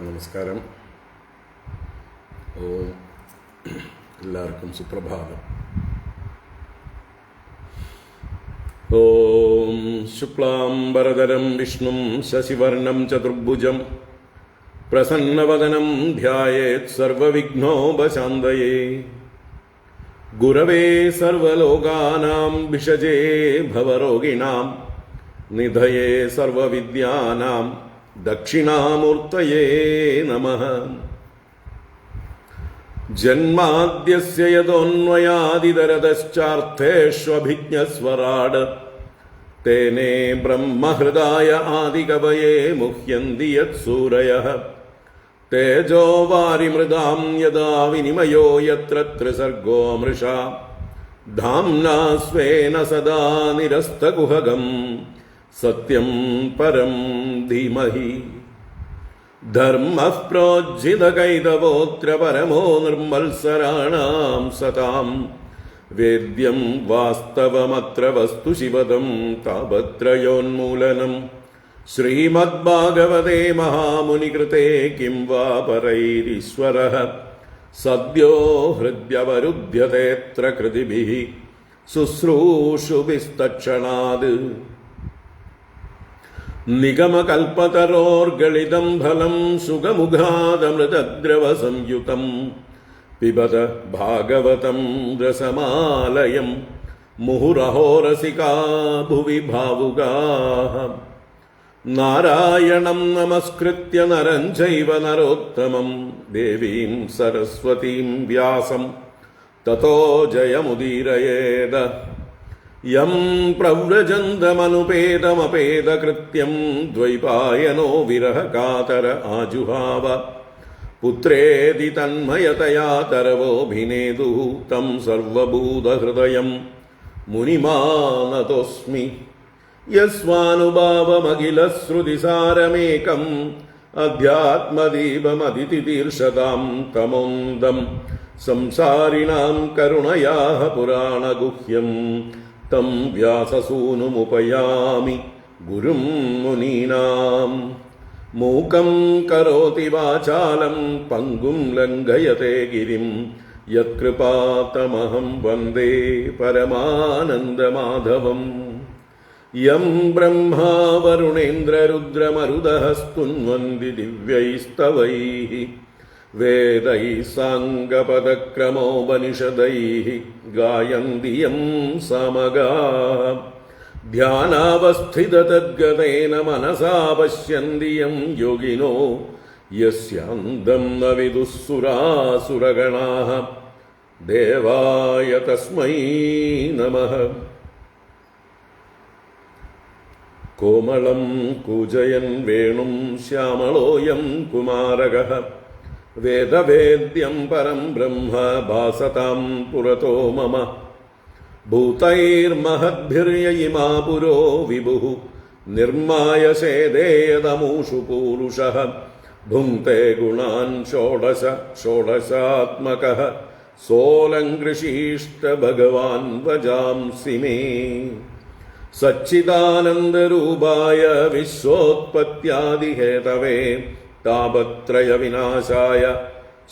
നമസ്കാരം. എല്ലാവർക്കും സുപ്രഭാതം. ഓം ശുക്ലാംബരധരം വിഷ്ണും ശശിവർണം ചതുർഭുജം പ്രസന്നവദനം ധ്യായേത് സർവവിഘ്നോപശാന്തയേ. ഗുരവേ സർവലോകാനാം ഭിഷജേ ഭവരോഗിണാം നിധയേ സർവവിദ്യാനാം ദക്ഷിണാമൂർത്തയേ നമഃ. ജന്മാദ്യസ്യ യതോന്വയാദിതരതശ്ചാർത്ഥേഷ്വഭിജ്ഞസ്വരാട് തേനേ ബ്രഹ്മഹൃദായ ആദികവയേ മുഹ്യന്തി യത്സൂരയഃ. തേജോ വാരിമൃതാം യദാ വിനിമയോ യത്ര ത്രിസർഗോ മൃഷാ ധാംനാ സ്വേന സദാ നിരസ്തകുഹകം സത്യം പരം ധീമഹി. ധർമ്മഃ പ്രോജ്ജിതകൈതവോത്ര പരമോ നിർമ്മത്സരാണാം സതാം. വേദ്യം വാസ്തവമത്ര വസ്തു ശിവദം താപത്രയോന്മൂലനം. ശ്രീമദ്ഭാഗവതേ മഹാമുനികൃതേ കിം വാ പരൈരീശ്വരഃ സദ്യോ ഹൃദ്യവരുധ്യതേത്ര കൃതിഭിഃ ശുശ്രൂഷുഭിസ്തക്ഷണാത്. നിഗമകൽപതരോർഗളിതം ഫലം സുഖമുഖാദമൃതദ്രവസംയുതം പിബത ഭാഗവതം രസമാലയം മുഹുരഹോ രസികാ ഭുവി ഭാവുകാഃ. നാരായണം നമസ്കൃത്യ നരം ചൈവ നരോത്തമം ദേവീം സരസ്വതീം വ്യാസം തതോ ജയമുദീരയേത. യം പ്രവ്രജന്തമനുപേതമപേതകൃത്യം ദ്വൈപായനോ വിരഹകാതര ആജുഹാവ. പുത്രേതി തന്മയതയാ തരവോഭിനേതുഃ തം സർവഭൂതഹൃദയം മുനിമാനതോസ്മി. യസ്വാനുഭാവമഖിലശ്രുതിസാരമേകം അധ്യാത്മദീപമതിതിതീർഷതാം തമോന്ദം. സംസാരിണാം കരുണയാഃ പുരാണഗുഹ്യം തം വ്യാസസൂനുമുപയാമി ഗുരും മുനീനാം. മൂകം കരോതി വാചാലം പങ്കും ലംഘയത്തെ ഗിരിം യത്കൃപാതമഹം വന്ദേ പരമാനന്ദമാധവം. യം ബ്രഹ്മാ വരുണേന്ദ്രരുദ്രമരുതഃ സ്തുന്വന്തി ദിവ്യൈസ്തവൈഃ വേദൈഃ സാംഗപദക്രമോപനിഷദൈഃ ഗായന്തി യം സാമഗാഃ. ധ്യാനാവസ്ഥിതതദ്ഗതേന മനസാ പശ്യന്തി യം യോഗിനോ യസ്യാന്തം ന വിദുഃ സുരാസുരഗണാഃ. ദേവായ തസ്മൈ നമഃ. കോമളം കൂജയൻ വേണും ശ്യാമളോയം കുമാരകഃ. വേദവേദ്യം പരം ബ്രഹ്മ ഭാസതാം പുരതോ മമ. ഭൂതൈർമഹദ്ഭിർയയിമാ പുരോ വിഭുഃ നിർമ്മായ ശേദേയതമൂഷു പൂരുഷഃ. ഭുങ്ക്തേ ഗുണാൻ ഷോഡശ ഷോഡശാത്മകഃ സോലങ്കൃഷീഷ്ട ഭഗവാൻ വജാംസി മേ. സച്ചിദാനന്ദരൂപായ വിശ്വോത്പത്യാദിഹേതവേ താപത്രയ വിനാശായ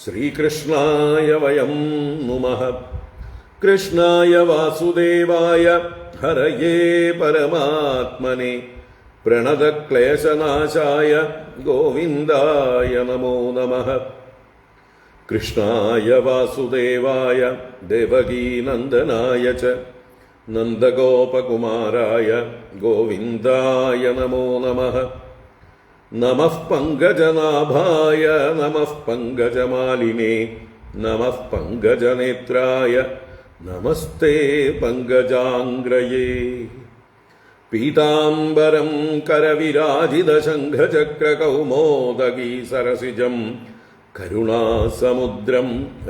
ശ്രീകൃഷ്ണായ വയം നുമഃ. കൃഷ്ണായ വാസുദേവായ ഹരയേ പരമാത്മനെ പ്രണതക്ലേശനാശായ ഗോവിന്ദായ നമോ നമഃ. കൃഷ്ണായ വാസുദേവായ ദേവകീനന്ദനായ ച നന്ദഗോപകുമാരായ ഗോവിന്ദായ നമോ നമഃ. നമഃ പങ്കജനാഭായ നമഃ പങ്കജമാലിനേ നമഃ പങ്കജനേത്രായ നമസ്തേ പങ്കജാംഗ്രയേ. പീതാംബരം കരവിരാജിതശംഖചക്രകൗമോദഗീ സരസിജം കരുണാസമുദ്രം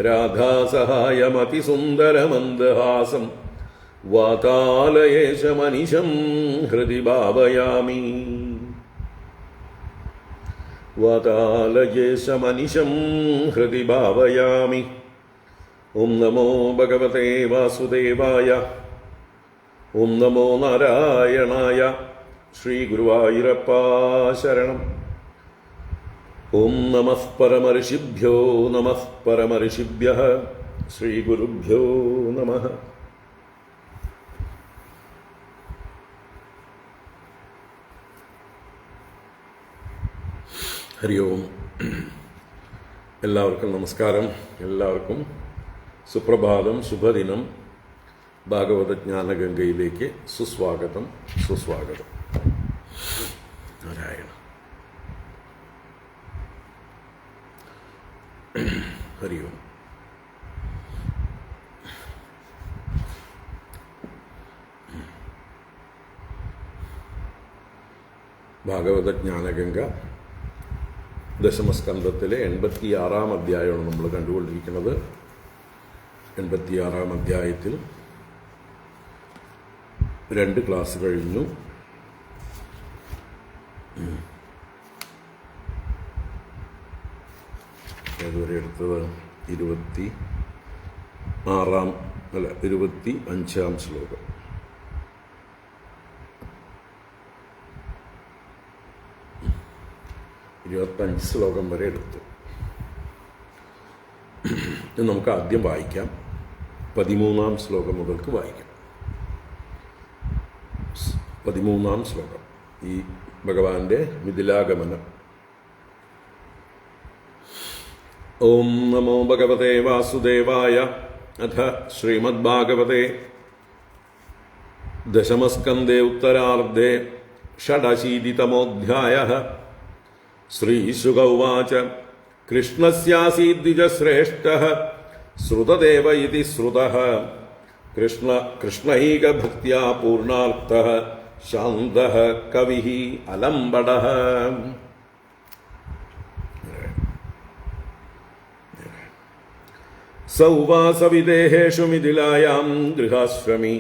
രാധാസഹായമതിസുന്ദരമന്ദഹാസം വാതാലയേശമനിശം ഹൃദി ഭാവയാമി. വാതാലയേശമനിശം ഹൃദി ഭാവയാമി. ഓം നമോ ഭഗവതേ വാസുദേവായ. ഓം നമോ നാരായണായ. ശ്രീ ഗുരുവായൂരപ്പ ശരണം. ഓം നമഃ പരമർഷിഭ്യോ നമഃ പരമർഷിഭ്യഃ. ശ്രീഗുരുഭ്യോ നമഃ. ഹരി ഓം. എല്ലാവർക്കും നമസ്കാരം. എല്ലാവർക്കും സുപ്രഭാതം, ശുഭദിനം. ഭാഗവത ജ്ഞാനഗംഗയിലേക്ക് സുസ്വാഗതം. നാരായണ. ഹരി ഓം. ഭാഗവത ജ്ഞാനഗംഗ ദശമസ്കന്ധത്തിലെ 86-ാം അധ്യായമാണ് നമ്മൾ കണ്ടുകൊണ്ടിരിക്കുന്നത്. 86-ാം അധ്യായത്തിൽ 2 ക്ലാസ് കഴിഞ്ഞു. അതുവരെ എടുത്തത് 25-ാം ശ്ലോകം. 25 ശ്ലോകം വരെ എടുത്തു. ഇത് നമുക്ക് ആദ്യം വായിക്കാം. 13-ാം ശ്ലോകം മുതൽക്ക് വായിക്കാം. 13-ാം ശ്ലോകം ഈ ഭഗവാന്റെ മിഥിലാഗമനം. ഓം നമോ ഭഗവതേ വാസുദേവായ. അഥ ശ്രീമദ്ഭാഗവതേ ദശമസ്കന്ധേ ഉത്തരാർദ്ധേ ഷഡശീതിതമോऽധ്യായഃ. ശ്രീശുക ഉവാച കൃഷ്ണസ്യാസീദ്വിജശ്രേഷ്ഠഃ ശ്രുതദേവ ഇതി ശ്രുതഃ കൃഷ്ണൈകഭക്ത്യാ പൂർണ്ണാർത്ഥഃ ശാന്തഃ കവിഃ അലംബടഃ. സ ഉവാസ വിദേഹേഷു മിഥിലായാം ഗൃഹാശ്രമി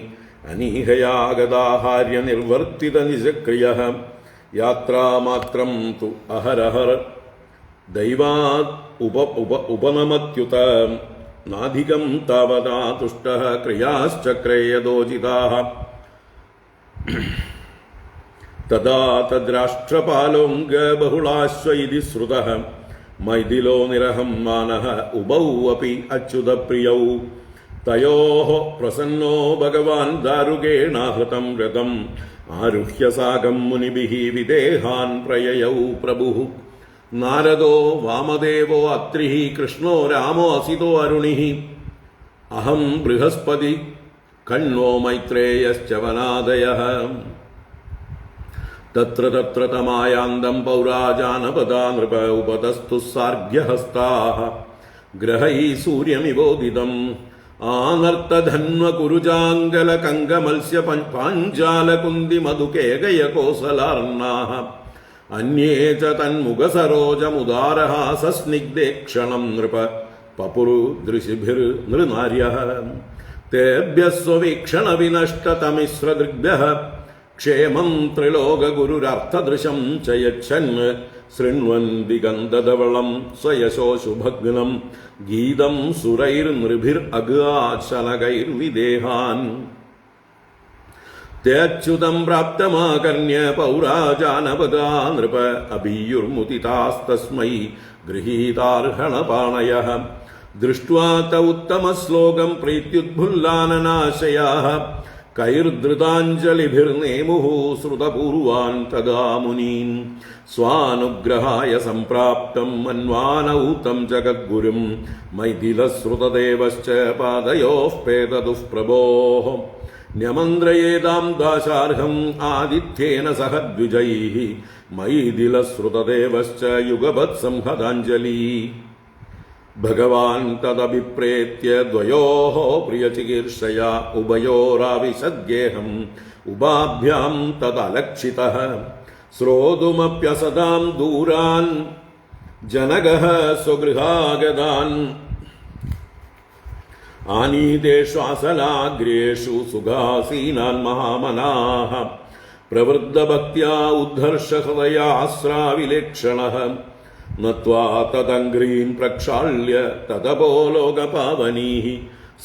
അനീഹയാഗതാഹാര്യ നിർവർത്തിത നിജക്രിയഃ. യാത്രാമാത്രം തു അഹരഹർ ദൈവാത് ഉപനമത്യുത നാധികം താവതാ തുഷ്ടഃ ക്രിയാശ്ചക്രേ യഥോചിതാഃ. തദാ തദ്രാഷ്ട്രപാലോംഗ ബഹുളാശ്വ ഇതി ശ്രുതഃ. മൈഥിലോ നിരഹം മാനഃ ഉഭൗ അപി അച്യുതപ്രിയൗ. തയോഃ പ്രസന്നോ ഭഗവാൻ ദാരുകേണാഹൃതം രഥം ആരുഹ്യ സാകം മുനിഭിഃ വിദേഹാൻ പ്രയയൗ പ്രഭുഃ. നാരദോ വാമദേവോ അത്രിഃ കൃഷ്ണോ രാമോ അസിതോ അരുണിഃ. അഹം ബൃഹസ്പതി കണ്വോ മൈത്രേയശ്ച വനാദയഃ. തത്ര തത്ര തമായാന്തം പൗരാജാനപദാ നൃപ ഉപതസ്തു സാർഘ്യഹസ്താഃ. ഗ്രഹൈ സൂര്യമിവോദിതം ആനർത്തധന്വകുരുജാംഗല കങ്കമത്സ്യ പാഞ്ചാലകുന്തി മധുകേകയ കോസലാർണാഃ. അന്യേ ച തന്മുഖസരോജമുദാരഹാസസ്നിഗ്ധേ ക്ഷണം നൃപ പപുരുദൃശിഭിർനൃനാര്യഃ. തേഭ്യഃ സ്വവീക്ഷണവിനഷ്ടതമിശ്രദൃഗ്ഭ്യഃ ക്ഷേമം ത്രിലോകഗുരുരർത്ഥദൃശം ച യച്ഛൻ. ശൃണ്വൻ ദിഗന്ധധവളം സ്വയശോശുഭഗ്നം ഗീതം സുരൈർനൃഭിരഗാശനകൈർവിദേഹാൻ. തേച്യുതം പ്രാപ്തമാകർണ്യ പൗരാജാനപദാ നൃപ അഭീയുർമുദിതാസ്തസ്മൈ ഗൃഹീതാർഹണപാണയഃ. ദൃഷ്ട്വാ ത ഉത്തമശ്ലോകം പ്രീത്യുദ്ഭുല്ലാനനാശയാഃ. കൈർധൃതാഞ്ജലിഭിർനേമുഃ ശ്രുതപൂർവാൻ തദാ മുനീൻ. സ്വാനുഗ്രഹായ സംപ്രാപ്തം മന്വാനൗതം ജഗദ്ഗുരും മൈഥിലശ്രുതദേവശ്ച പാദയോഃ പേതതുഃ പ്രഭോഃ. ന്യമന്ത്രയേതാം ദാശാർഹം ആദിത്യേന സഹ ദ്വിജൈഃ മൈഥിലശ്രുതദേവശ്ച യുഗപത് സംഹതാഞ്ജലി. ഭഗവാൻ തദഭിപ്രേത്യ ദ്വയോഃ പ്രിയചികീർഷയാ ഉഭയോരാവിശദ്ഗേഹം ഉപാഭ്യാം തദലക്ഷിതഃ. ശ്രോതുമപ്യസതാം ദൂരാൻ ജനകഃ സ്വഗൃഹാഗതാൻ. ആനീതേഷ്വാസലാഗ്രേഷു സുഖാസീനാൻ മഹാമനാഃ. പ്രവൃദ്ധഭക്ത്യാ ഉദ്ധർഷഹൃദയാശ്രാവിലേക്ഷണഃ. നത്വാ തദംഘ്രീൻ പ്രക്ഷാള്യ തതപോ ലോകപാവനീഃ.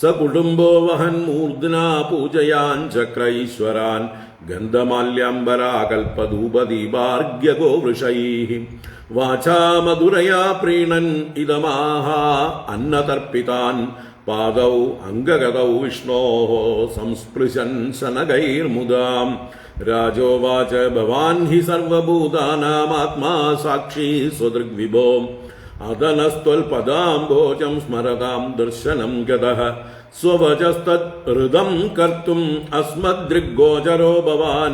സകുടുംബോ വഹൻ മൂർധ്നാ പൂജയാൻ ചക്രൈശ്വരാൻ ഗന്ധമാല്യാംബരാകൽപധൂപദീപാർഘ്യഗോവൃഷൈഃ വാചാ മധുരയാ പ്രീണൻ ഇദമാഹ അന്നതർപ്പിതാൻ പാദൗ അംഗഗതൗ വിഷ്ണോഃ സംസ്പൃശൻ ശനകൈർമുദാം രാജോവാച ഭവാൻ ഹി സർവഭൂതാനാമാത്മാ സാക്ഷി സ്വദൃഗ്വിഭോ അദനസ്ത്വൽപദാംബോജം സ്മരതാം ദർശനം ഗതഃ സ്വവചസ്തത് ഹൃദം കർത്തും അസ്മദൃഗ്ഗോചരോ ഭവാൻ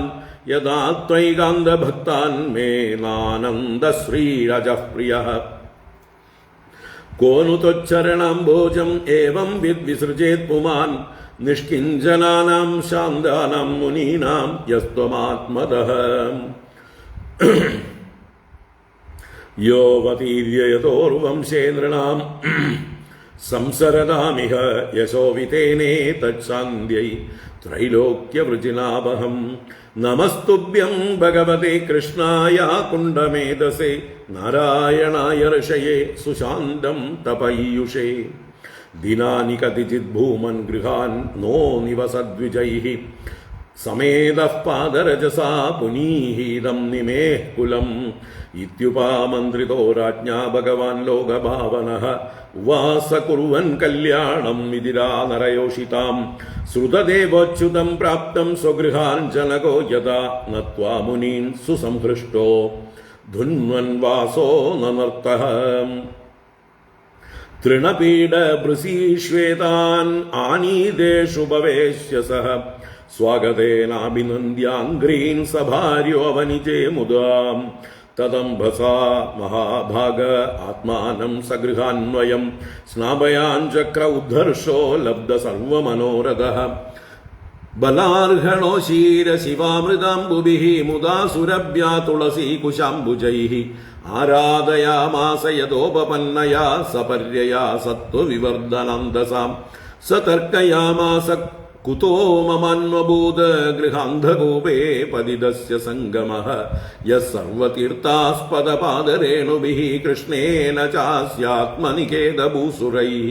യഥാ ത്വൈകാന്തഭക്താൻ മേ നാനന്ദശ്രീരജഃ പ്രിയഃ കോനു ത്വച്ചരണാംബോജം ഏവം വിദ്വിസൃജേത് പുമാൻ നിഷ്കിഞ്ചനാനാം ശാന്താനാം മുനീനാം യസ്ത്വമാത്മതഃ യോവതീര്യയതോർവംശേ നൃണാം സംസരതാമിഹ യശോവിതേനേ തച്ഛാന്ധ്യൈ ത്രൈലോക്യവൃജിനാപഹം നമസ്തുഭ്യം ഭഗവതേ കൃഷ്ണായ കുണ്ഡമേധസേ നാരായണായ ഋഷയേ സുശാന്തം തപയൂഷേ ദിനാനി കതിചിത് ഭൂമൻ ഗൃഹാൻ നോ നിവസദ്വിജൈഃ സമേതഃ പാദരജസാ പുനീഹീതം നിമേഃ കുലം ഇത്യുപാമന്ത്രിതോ രാജ്ഞാ ഭഗവാൻ ലോകഭാവനഃ ഉവാസ കുർവൻ കല്യാണം വിദിരാ നരയോഷിതാം ശ്രുതദേവോച്യുതം പ്രാപ്തം സ്വഗൃഹാൻ ജനകോ യഥാ നത്വാ മുനീൻ സുസംഹൃഷ്ടോ ധുന്വൻ വാസോ നനർത്തഃ തൃണപീഡഭൃസീശ്വേതാൻ ആനീതേഷു ഭവേശ്യ സഹ സ്വാഗതേനാഭിനന്ദ്യാംഘ്രീൻ സഭാര്യോ അവനിജേ മുദാം തദംഭസാ മഹാഭാഗ ആത്മാനം സഗൃഹാന്വയം സ്നാപയാൻ ചക്ര ഉദ്ധർഷോ ലബ്ധ സർവമനോരഥഃ ബലാർഹണോ ശീര ശിവാമൃതാംബുഭിഃ മുദാ സുരഭ്യാ തുളസീകുശാംബുജൈഃ ആരാധയാമാസ യഥോപപന്നയാ സപര്യയാ സത്വവിവർധനാന്തസാം സതർക്കയാമാസ കുതോ മമന്വഭൂത ഗൃഹാന്ധകൂപേ പതിതസ്യ സംഗമഃ യസ്സർവതീർത്ഥാസ്പദപാദരേണുഭിഃ കൃഷ്ണേന ചാസ്യാത്മനികേതഭൂസുരൈഃ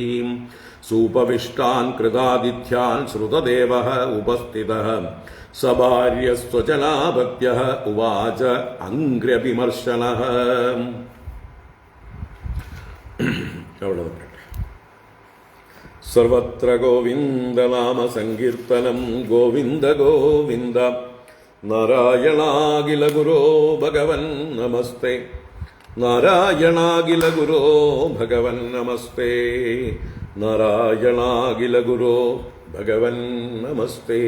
സൂപവിഷ്ടാൻ കൃതാദിഥ്യാൻ ശ്രുതദേവഃ ഉപസ്ഥിതഃ സഭാര്യസ്വജനാ ഭക്ത്യഃ ഉവാച അംഘ്ര്യവിമർശനഃ. സർവത്ര ഗോവിന്ദനാമ സങ്കീർത്തനം ഗോവിന്ദ ഗോവിന്ദ. നാരായണാഖില ഗുരോ ഭഗവൻ നമസ്തേ. നാരായണാഖില ഗുരോ ഭഗവൻ നമസ്തേ. നാരായണാഖില ഗുരോ ഭഗവൻ നമസ്തേ.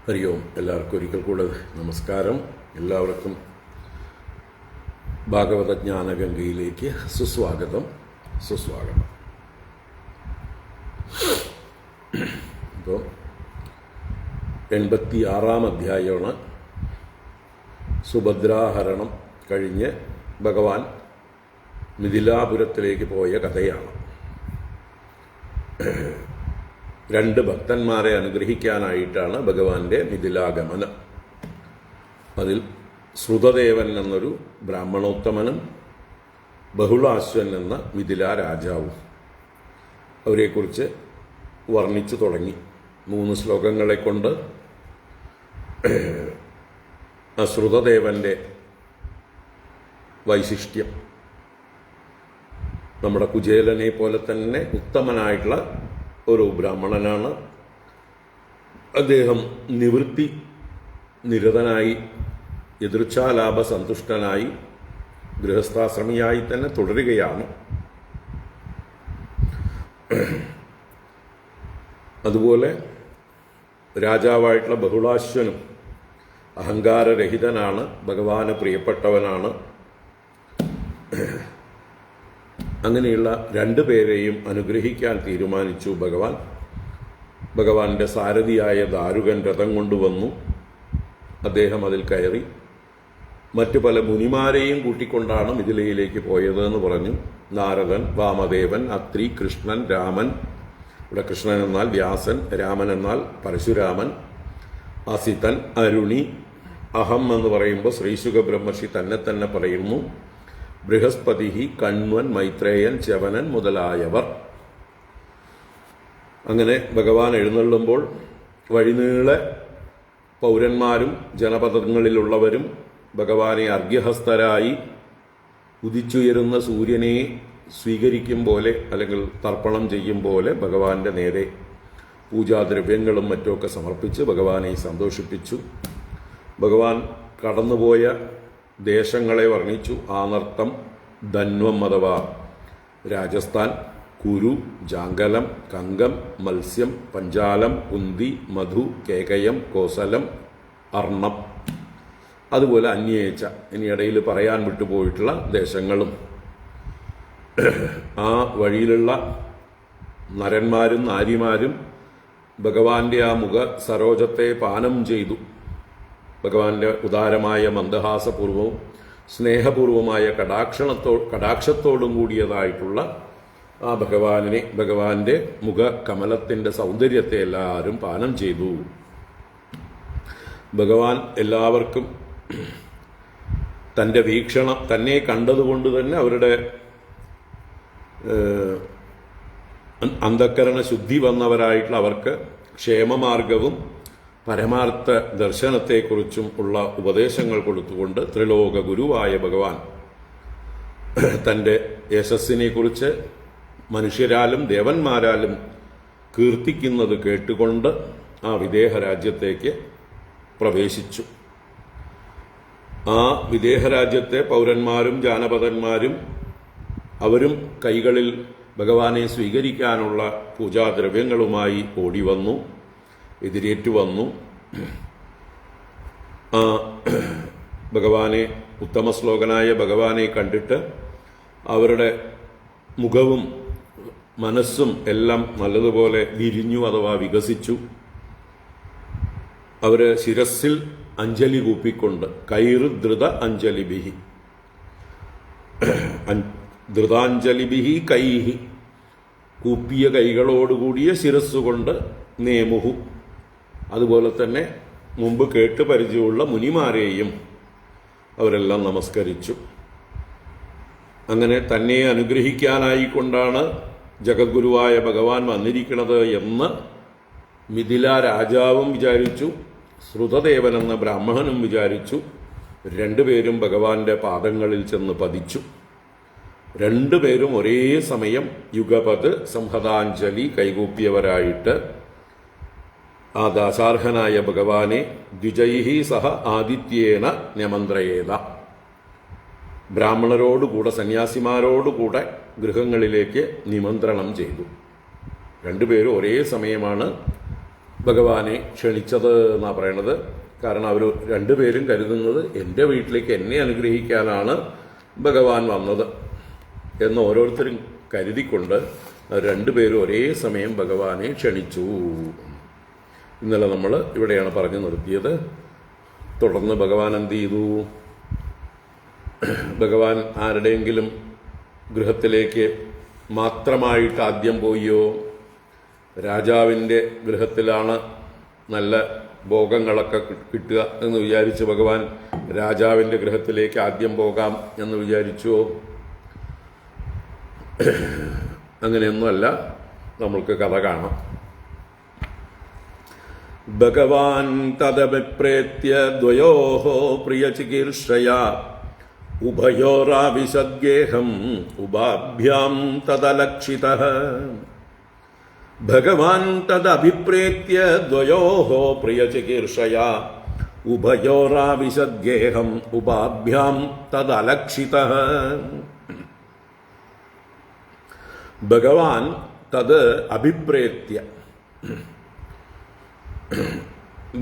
ഹരി ഓം. എല്ലാവർക്കും ഒരിക്കൽ കൂടെ നമസ്കാരം. എല്ലാവർക്കും ഭാഗവത ജ്ഞാനഗംഗയിലേക്ക് സുസ്വാഗതം. ഇപ്പോൾ 86-ാം അധ്യായമാണ്. സുഭദ്രാഹരണം കഴിഞ്ഞ് ഭഗവാൻ മിഥിലാപുരത്തിലേക്ക് പോയ കഥയാണ്. 2 ഭക്തന്മാരെ അനുഗ്രഹിക്കാനായിട്ടാണ് ഭഗവാന്റെ മിഥിലാഗമനം. അതിൽ ശ്രുതദേവൻ എന്നൊരു ബ്രാഹ്മണോത്തമനും ബഹുളാശ്വൻ എന്ന മിഥിലാ രാജാവും. അവരെക്കുറിച്ച് വർണ്ണിച്ചു തുടങ്ങി. 3 ശ്ലോകങ്ങളെ കൊണ്ട് ശ്രുതദേവന്റെ വൈശിഷ്ട്യം, നമ്മുടെ കുചേലനെ പോലെ തന്നെ ഉത്തമനായിട്ടുള്ള ഒരു ബ്രാഹ്മണനാണ്. അദ്ദേഹം നിവൃത്തി നിരതനായി, എതിർച്ഛാലാഭ സന്തുഷ്ടനായി, ഗൃഹസ്ഥാശ്രമിയായി തന്നെ തുടരുകയാണ്. അതുപോലെ രാജാവായിട്ടുള്ള ബഹുളാശ്വനും അഹങ്കാരരഹിതനാണ്, ഭഗവാന് പ്രിയപ്പെട്ടവനാണ്. അങ്ങനെയുള്ള 2 പേരെയും അനുഗ്രഹിക്കാൻ തീരുമാനിച്ചു ഭഗവാൻ. ഭഗവാന്റെ സാരഥിയായ ദാരുകൻ രഥം കൊണ്ടുവന്നു. അദ്ദേഹം അതിൽ കയറി മറ്റു പല മുനിമാരെയും കൂട്ടിക്കൊണ്ടാണ് മിഥിലയിലേക്ക് പോയത് എന്ന് പറഞ്ഞു. നാരദൻ, വാമദേവൻ, അത്രി, കൃഷ്ണൻ, രാമൻ. ഇവിടെ കൃഷ്ണൻ എന്നാൽ വ്യാസൻ, രാമൻ എന്നാൽ പരശുരാമൻ, അസിതൻ, അരുണി. അഹം എന്ന് പറയുമ്പോൾ ശ്രീശുക ബ്രഹ്മർഷി തന്നെ പറയുന്നു. ബൃഹസ്പതി, കണ്വൻ, മൈത്രേയൻ, ച്യവനൻ മുതലായവർ. അങ്ങനെ ഭഗവാൻ എഴുന്നള്ളുമ്പോൾ വഴിനീളെ പൗരന്മാരും ജനപദങ്ങളിലുള്ളവരും ഭഗവാനെ അർഘ്യഹസ്തരായി ഉദിച്ചുയരുന്ന സൂര്യനെ സ്വീകരിക്കും പോലെ അല്ലെങ്കിൽ തർപ്പണം ചെയ്യും പോലെ ഭഗവാന്റെ നേരെ പൂജാദ്രവ്യങ്ങളും മറ്റുമൊക്കെ സമർപ്പിച്ച് ഭഗവാനെ സന്തോഷിപ്പിച്ചു. ഭഗവാൻ കടന്നുപോയ ദേശങ്ങളെ വർണ്ണിച്ചു. ആനർത്തം, ധന്വം അഥവാ രാജസ്ഥാൻ, കുരു, ജാങ്കലം, കങ്കം, മത്സ്യം, പഞ്ചാലം, കുന്തി, മധു, കേകയം, കോസലം, അർണം, അതുപോലെ അന്യേച്ച, ഇനി ഇടയിൽ പറയാൻ വിട്ടുപോയിട്ടുള്ള ദേശങ്ങളും. ആ വഴിയിലുള്ള നരന്മാരും നാരിമാരും ഭഗവാന്റെ ആ മുഖ സരോജത്തെ പാനം ചെയ്തു. ഭഗവാന്റെ ഉദാരമായ മന്ദഹാസപൂർവവും സ്നേഹപൂർവമായ കടാക്ഷത്തോടും കൂടിയതായിട്ടുള്ള ആ ഭഗവാന്റെ മുഖ കമലത്തിന്റെ സൗന്ദര്യത്തെ എല്ലാവരും പാനം ചെയ്തു. ഭഗവാൻ എല്ലാവർക്കും തൻ്റെ വീക്ഷണം തന്നെ കണ്ടതുകൊണ്ട് തന്നെ അവരുടെ അന്ധക്കരണ ശുദ്ധി വന്നവരായിട്ടുള്ള അവർക്ക് ക്ഷേമമാർഗവും പരമാർത്ഥ ദർശനത്തെക്കുറിച്ചും ഉള്ള ഉപദേശങ്ങൾ കൊടുത്തുകൊണ്ട് ത്രിലോക ഗുരുവായ ഭഗവാൻ തൻ്റെ യശസ്സിനെക്കുറിച്ച് മനുഷ്യരാലും ദേവന്മാരാലും കീർത്തിക്കുന്നത് കേട്ടുകൊണ്ട് ആ വിദേഹ രാജ്യത്തേക്ക് പ്രവേശിച്ചു. ആ വിദേഹരാജ്യത്തെ പൗരന്മാരും ജാനപദന്മാരും അവരും കൈകളിൽ ഭഗവാനെ സ്വീകരിക്കാനുള്ള പൂജാദ്രവ്യങ്ങളുമായി ഓടിവന്നു, എതിരേറ്റു വന്നു. ആ ഭഗവാനെ, ഉത്തമശ്ലോകനായ ഭഗവാനെ കണ്ടിട്ട് അവരുടെ മുഖവും മനസ്സും എല്ലാം നല്ലതുപോലെ വിരിഞ്ഞു അഥവാ വികസിച്ചു. അവര് ശിരസ്സിൽ അഞ്ജലി കൂപ്പിക്കൊണ്ട് കൈർധൃത അഞ്ജലിഭിഹി, ധൃതാഞ്ജലിഭിഹി കൈഹി, കൂപ്പിയ കൈകളോടുകൂടിയ ശിരസ്സുകൊണ്ട് നേമുഹു. അതുപോലെ തന്നെ മുമ്പ് കേട്ട് പരിചയമുള്ള മുനിമാരെയും അവരെല്ലാം നമസ്കരിച്ചു. അങ്ങനെ തന്നെ അനുഗ്രഹിക്കാനായിക്കൊണ്ടാണ് ജഗദ്ഗുരുവായ ഭഗവാൻ വന്നിരിക്കുന്നത് എന്ന് മിഥില രാജാവും വിചാരിച്ചു, ശ്രുതദേവൻ എന്ന ബ്രാഹ്മണനും വിചാരിച്ചു. രണ്ടുപേരും ഭഗവാന്റെ പാദങ്ങളിൽ ചെന്ന് പതിച്ചു. രണ്ടുപേരും ഒരേ സമയം യുഗപത് സംഹതാഞ്ജലി കൈകൂപ്പിയവരായിട്ട് ആ ദാസാർഹനായ ഭഗവാനെ ദ്വിജൈഹി സഹ ആദിത്യേന നിമന്ത്രയേത, ബ്രാഹ്മണരോടുകൂടെ സന്യാസിമാരോടുകൂടെ ഗൃഹങ്ങളിലേക്ക് നിമന്ത്രണം ചെയ്തു. രണ്ടുപേരും ഒരേ സമയമാണ് ഭഗവാനെ ക്ഷണിച്ചത് എന്നാണ് പറയണത്. കാരണം അവർ രണ്ടുപേരും കരുതുന്നത് എൻ്റെ വീട്ടിലേക്ക് എന്നെ അനുഗ്രഹിക്കാനാണ് ഭഗവാൻ വന്നത് എന്ന് ഓരോരുത്തരും കരുതിക്കൊണ്ട് രണ്ടുപേരും ഒരേ സമയം ഭഗവാനെ ക്ഷണിച്ചു. ഇന്നലെ നമ്മൾ ഇവിടെയാണ് പറഞ്ഞു നിർത്തിയത്. തുടർന്ന് ഭഗവാൻ എന്ത് ചെയ്തു? ഭഗവാൻ ആരുടെയെങ്കിലും ഗൃഹത്തിലേക്ക് മാത്രമായിട്ട് ആദ്യം പോയോ? രാജാവിൻ്റെ ഗൃഹത്തിലാണ് നല്ല ഭോഗങ്ങളൊക്കെ കിട്ടുക എന്ന് വിചാരിച്ച് ഭഗവാൻ രാജാവിൻ്റെ ഗൃഹത്തിലേക്ക് ആദ്യം പോകാം എന്ന് വിചാരിച്ചുവോ? അങ്ങനെയൊന്നുമല്ല. നമ്മൾക്ക് കഥ കാണാം. ഭഗവാൻ തദഭിപ്രേത്യ ദ്വയോഹോ പ്രിയചികീർഷയാ ഉഭയോരാവിശദ്ഗേഹം ഉപാഭ്യാം തദലക്ഷിതഃ. ഭഗവാൻ തദഭിപ്രേത്യ ദ്വയോഹോ പ്രിയചികീർഷയാ ഉഭയോരാവിശദ്ഗേഹം ഉപാഭ്യാം തദലക്ഷിതഃ. ഭഗവാൻ തത് അഭിപ്രേത്യ,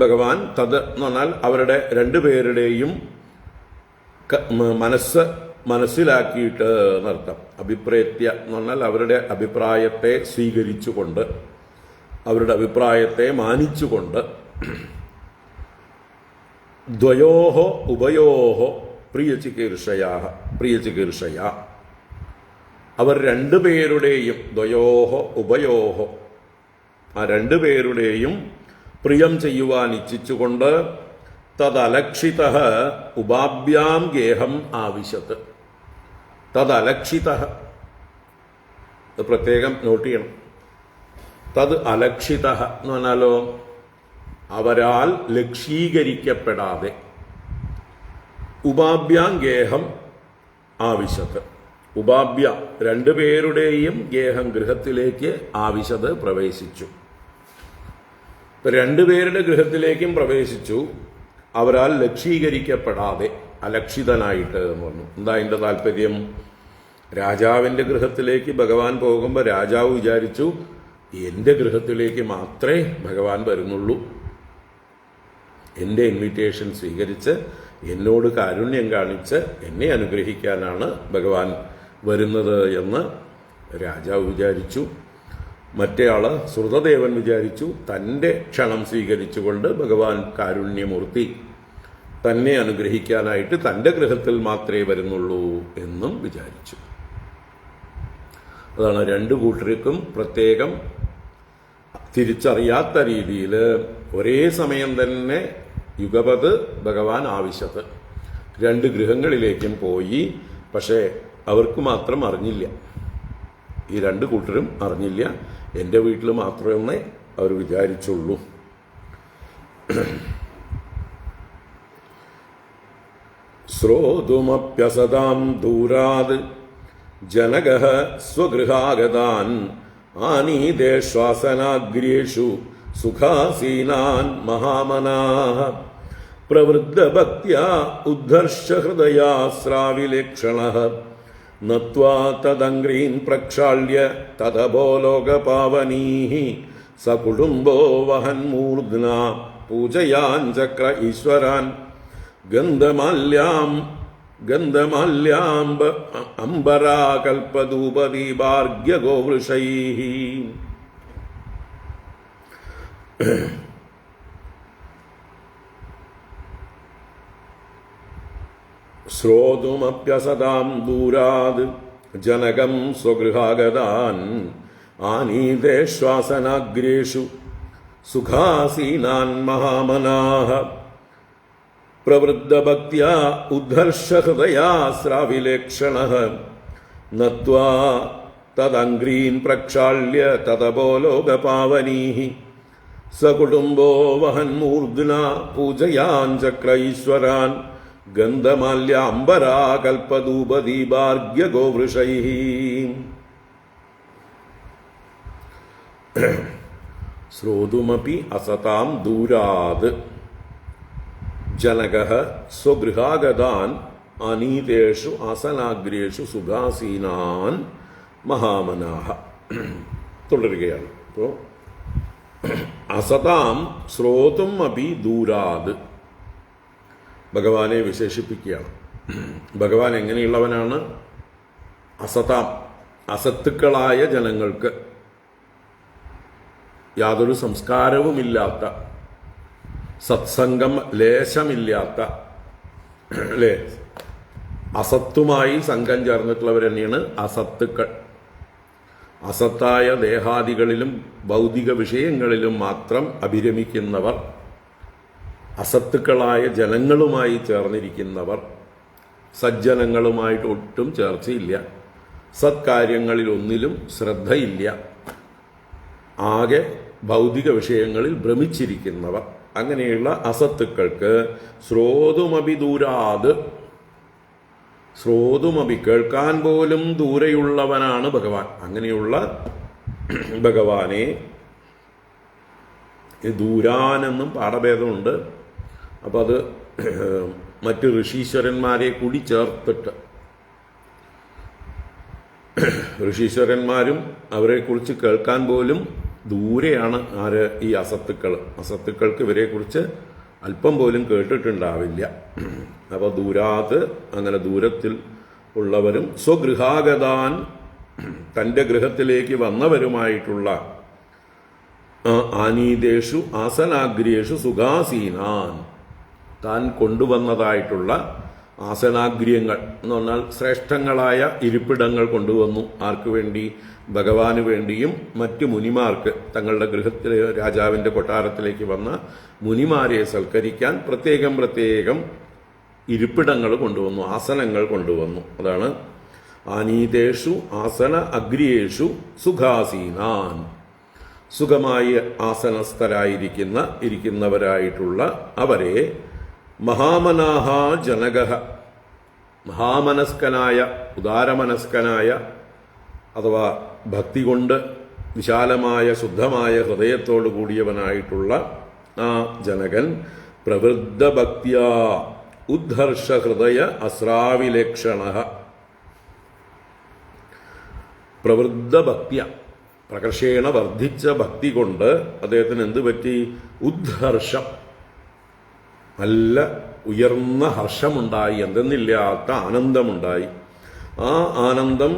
ഭഗവാൻ തത് എന്ന് പറഞ്ഞാൽ അവരുടെ രണ്ടുപേരുടെയും മനസ്സിലാക്കിയിട്ട് എന്നർത്ഥം. അഭിപ്രേത്യ എന്ന് പറഞ്ഞാൽ അവരുടെ അഭിപ്രായത്തെ സ്വീകരിച്ചുകൊണ്ട്, അവരുടെ അഭിപ്രായത്തെ മാനിച്ചുകൊണ്ട്, ദ്വയോഹോ ഉഭയോഹോ പ്രിയചികീർഷയ. അവർ രണ്ടുപേരുടെയും ദ്വയോഹോ ഉഭയോഹോ, ആ രണ്ടുപേരുടെയും പ്രിയം ചെയ്യുവാൻ ഇച്ഛിച്ചുകൊണ്ട് തദലക്ഷിത ഉപാഭ്യാം ഗേഹം ആവിശത്ത്. തദലക്ഷിത, പ്രത്യേകം നോട്ട് ചെയ്യണം. തത് അലക്ഷിത എന്ന് പറഞ്ഞാലോ അവരാൽ ലക്ഷീകരിക്കപ്പെടാതെ. ഉപാഭ്യാം ഗേഹം ആവിശത്ത്, ഉപാഭ്യ രണ്ടുപേരുടെയും ഗേഹം ഗൃഹത്തിലേക്ക് ആവിശത് പ്രവേശിച്ചു. രണ്ടുപേരുടെ ഗൃഹത്തിലേക്കും പ്രവേശിച്ചു, അവരാൽ ലക്ഷീകരിക്കപ്പെടാതെ, അലക്ഷിതനായിട്ട് എന്ന് പറഞ്ഞു. എന്താ അതിൻ്റെ താല്പര്യം? രാജാവിൻ്റെ ഗൃഹത്തിലേക്ക് ഭഗവാൻ പോകുമ്പോൾ രാജാവ് വിചാരിച്ചു എൻ്റെ ഗൃഹത്തിലേക്ക് മാത്രമേ ഭഗവാൻ വരുന്നുള്ളൂ, എൻ്റെ ഇൻവിറ്റേഷൻ സ്വീകരിച്ച് എന്നോട് കാരുണ്യം കാണിച്ച് എന്നെ അനുഗ്രഹിക്കാനാണ് ഭഗവാൻ വരുന്നത് എന്ന് രാജാവ് വിചാരിച്ചു. മറ്റേയാള് ശ്രുതദേവൻ വിചാരിച്ചു തൻ്റെ ക്ഷണം സ്വീകരിച്ചുകൊണ്ട് ഭഗവാൻ കാരുണ്യമൂർത്തി തന്നെ അനുഗ്രഹിക്കാനായിട്ട് തൻ്റെ ഗൃഹത്തിൽ മാത്രമേ വരുന്നുള്ളൂ എന്നും വിചാരിച്ചു. അതാണ് രണ്ടു കൂട്ടർക്കും പ്രത്യേകം തിരിച്ചറിയാത്ത രീതിയിൽ ഒരേ സമയം തന്നെ യുഗപത് ഭഗവാൻ ആവശ്യത്ത് രണ്ട് ഗൃഹങ്ങളിലേക്കും പോയി. പക്ഷേ അവർക്ക് മാത്രം അറിഞ്ഞില്ല, ഈ രണ്ടു കൂട്ടരും അറിഞ്ഞില്ല. എൻ്റെ വീട്ടിൽ മാത്രമേ അവർ വിചാരിച്ചുള്ളൂ. ശ്രോതുമപ്യസതാം ദൂരാത് ജനകഃ സ്വഗൃഹാഗതാൻ ആനീതേശ്വാസനാഗ്രേഷു സുഖാസീനാൻ മഹാമനാഃ പ്രവൃദ്ധഭക്ത്യാ ഉദ്ധർഷഹൃദയാ ശ്രാവിലേക്ഷണഃ നത്വാ തദംഗ്രീൻ പ്രക്ഷാള്യ തദഭോലോകപാവനീഃ സകുടുംബോ വഹന്മൂർധ്നാ പൂജയാൻ ചക്ര ഈശ്വരാൻ ഗന്ധമാല്യാംബ അംബരാകൽപദൂപദീപാർഘ്യഗോവൃഷൈഃ. ശ്രോതുമപ്യസതാം ദൂരാത് ജനകം സ്വഗൃഹാഗതാൻ ആനീതേശ്വാസനാഗ്രേഷു സുഖാസീനാൻ മഹാമനാഃ പ്രവൃദ്ധഭക്ത്യാ ഉദ്ധർഷഹൃദയാ ശ്രാവിലേക്ഷണഃ നത്വാ തദംഗ്രീൻ പ്രക്ഷാള്യ തദഭോലോകപാവനീഃ സകുടുംബോ വഹന്മൂർധ്നാ പൂജയാൻ ചക്ര ഈശ്വരാൻ ഗന്ധമാല്യാംബരാകൽപദൂപദീപാർഘ്യഗോവൃഷൈഃ. ശ്രോതുമപി അസതാം ദൂരാത് ജനകഃ സ്വഗൃഹാഗതാൻ അനീതേഷു ആസനാഗ്രേഷു സുഖാസീനാൻ മഹാമനാഃ. തുടരുകയാണ്. അപ്പോൾ അസതാം ശ്രോതും അപി ദൂരാത് ഭഗവാനെ വിശേഷിപ്പിക്കുകയാണ്. ഭഗവാൻ എങ്ങനെയുള്ളവനാണ്? അസതാം, അസത്തുക്കളായ ജനങ്ങൾക്ക് യാതൊരു സംസ്കാരവുമില്ലാത്ത, സത്സംഗം ലേശമില്ലാത്ത, അല്ലേ, അസത്തുമായി സംഘം ചേർന്നിട്ടുള്ളവർ തന്നെയാണ് അസത്തുക്കൾ. അസത്തായ ദേഹാദികളിലും ഭൗതിക വിഷയങ്ങളിലും മാത്രം അഭിരമിക്കുന്നവർ, അസത്തുക്കളായ ജനങ്ങളുമായി ചേർന്നിരിക്കുന്നവർ, സജ്ജനങ്ങളുമായിട്ട് ഒട്ടും ചേർച്ചയില്ല, സത്കാര്യങ്ങളിലൊന്നിലും ശ്രദ്ധയില്ല, ആകെ ഭൗതിക വിഷയങ്ങളിൽ ഭ്രമിച്ചിരിക്കുന്നവർ, അങ്ങനെയുള്ള അസത്തുക്കൾക്ക് ശ്രോതുമപി ദൂരാത്, ശ്രോതുമപി കേൾക്കാൻ പോലും ദൂരെയുള്ളവനാണ് ഭഗവാൻ. അങ്ങനെയുള്ള ഭഗവാനെ ദൂരാനെന്നും പാഠഭേദമുണ്ട്. അപ്പം അത് മറ്റ് ഋഷീശ്വരന്മാരെ കൂടി ചേർത്തിട്ട്, ഋഷീശ്വരന്മാരും അവരെക്കുറിച്ച് കേൾക്കാൻ പോലും ദൂരെയാണ് ആര്? ഈ അസത്തുക്കൾ. അസത്തുക്കൾക്ക് ഇവരെക്കുറിച്ച് അല്പം പോലും കേട്ടിട്ടുണ്ടാവില്ല. അപ്പോൾ ദൂരാത്, അങ്ങനെ ദൂരത്തിൽ ഉള്ളവരും സ്വഗൃഹാഗതാൻ തൻ്റെ ഗൃഹത്തിലേക്ക് വന്നവരുമായിട്ടുള്ള ആനീതേഷു ആസനാഗ്രേഷു സുഖാസീനാൻ താൻ കൊണ്ടുവന്നതായിട്ടുള്ള ആസനാഗ്ര്യങ്ങൾ എന്ന് പറഞ്ഞാൽ ശ്രേഷ്ഠങ്ങളായ ഇരിപ്പിടങ്ങൾ കൊണ്ടുവന്നു. ആർക്കു വേണ്ടി? ഭഗവാന് വേണ്ടിയും മറ്റു മുനിമാർക്ക്, തങ്ങളുടെ ഗൃഹത്തിൽ രാജാവിന്റെ കൊട്ടാരത്തിലേക്ക് വന്ന മുനിമാരെ സൽക്കരിക്കാൻ പ്രത്യേകം ഇരിപ്പിടങ്ങൾ കൊണ്ടുവന്നു, ആസനങ്ങൾ കൊണ്ടുവന്നു. അതാണ് ആനീതേഷു ആസന അഗ്രിയേഷു സുഖാസീനാൻ. സുഖമായി ഇരിക്കുന്നവരായിട്ടുള്ള അവരെ മഹാമനാഹ ജനകഃ, മഹാമനസ്കനായ ഉദാരമനസ്കനായ അഥവാ ഭക്തി കൊണ്ട് വിശാലമായ ശുദ്ധമായ ഹൃദയത്തോടു കൂടിയവനായിട്ടുള്ള ആ ജനകൻ പ്രവൃദ്ധഭക്തിയ ഉദ്ധർഷ ഹൃദയ അസ്രാവിലേക്ഷണ. പ്രവൃദ്ധഭക്തിയ പ്രകർഷേണ വർദ്ധിച്ച ഭക്തി കൊണ്ട് അദ്ദേഹത്തിന് എന്ത് പറ്റി? ഉദ്ധർഷം, നല്ല ഉയർന്ന ഹർഷമുണ്ടായി, എന്തെന്നില്ലാത്ത ആനന്ദമുണ്ടായി. ആ ആനന്ദം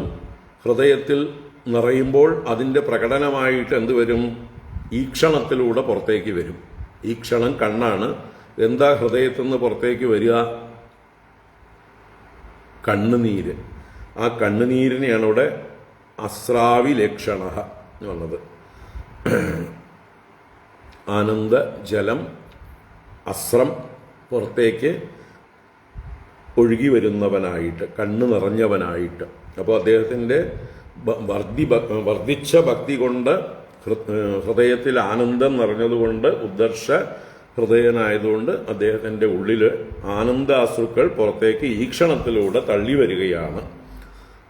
ഹൃദയത്തിൽ നിറയുമ്പോൾ അതിൻ്റെ പ്രകടനമായിട്ട് എന്ത് വരും? ഈക്ഷണത്തിലൂടെ പുറത്തേക്ക് വരും. ഈക്ഷണം കണ്ണാണ്. എന്താ ഹൃദയത്തിൽ നിന്ന് പുറത്തേക്ക് വരിക? കണ്ണുനീര്. ആ കണ്ണുനീരിനെയാണ് ഇവിടെ അസ്രാവിലേക്ഷണ എന്ന് പറഞ്ഞത്. ആനന്ദ ജലം, അസ്രം പുറത്തേക്ക് ഒഴുകി വരുന്നവനായിട്ട്, കണ്ണ് നിറഞ്ഞവനായിട്ട്. അപ്പോൾ അദ്ദേഹത്തിൻ്റെ വർദ്ധിച്ച ഭക്തി കൊണ്ട് ഹൃദയത്തിൽ ആനന്ദം നിറഞ്ഞതുകൊണ്ട്, ഉദ്ധർഷ ഹൃദയനായതുകൊണ്ട് അദ്ദേഹത്തിൻ്റെ ഉള്ളിൽ ആനന്ദാശ്രുക്കൾ പുറത്തേക്ക് ഈക്ഷണത്തിലൂടെ തള്ളി വരികയാണ്.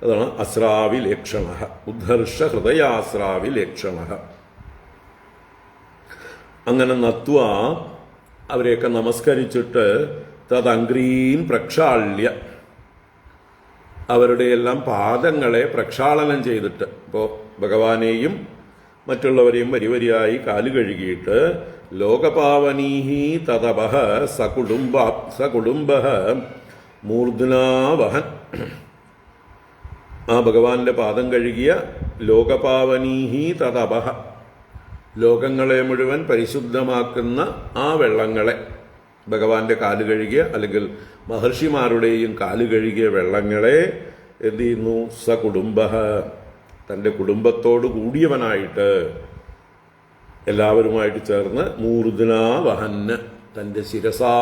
അതാണ് അസ്രാവിലേക്ഷണ, ഉദ്ധർഷ ഹൃദയാസ്രാവിലേക്ഷണ. അങ്ങനെ നത്വ അവരെയൊക്കെ നമസ്കരിച്ചിട്ട് തദംഗ്രീൻ പ്രക്ഷാള്യ, അവരുടെയെല്ലാം പാദങ്ങളെ പ്രക്ഷാളനം ചെയ്തിട്ട്, ഇപ്പോൾ ഭഗവാനെയും മറ്റുള്ളവരെയും വരിവരിയായി കാലു കഴുകിയിട്ട് ലോകപാവനീഹി തതപഹ സകുടുംബ മൂർധനാവഹൻ, ആ ഭഗവാന്റെ പാദം കഴുകിയ ലോകപാവനീഹി തതപഹ, ലോകങ്ങളെ മുഴുവൻ പരിശുദ്ധമാക്കുന്ന ആ വെള്ളങ്ങളെ, ഭഗവാന്റെ കാല് കഴുകിയ അല്ലെങ്കിൽ മഹർഷിമാരുടെയും കാല് കഴുകിയ വെള്ളങ്ങളെ എന്ത് ചെയ്യുന്നു? സകുടുംബ, തൻ്റെ കുടുംബത്തോട് കൂടിയവനായിട്ട് എല്ലാവരുമായിട്ട് ചേർന്ന് മൂർധനാവഹന്, തൻ്റെ ശിരസാ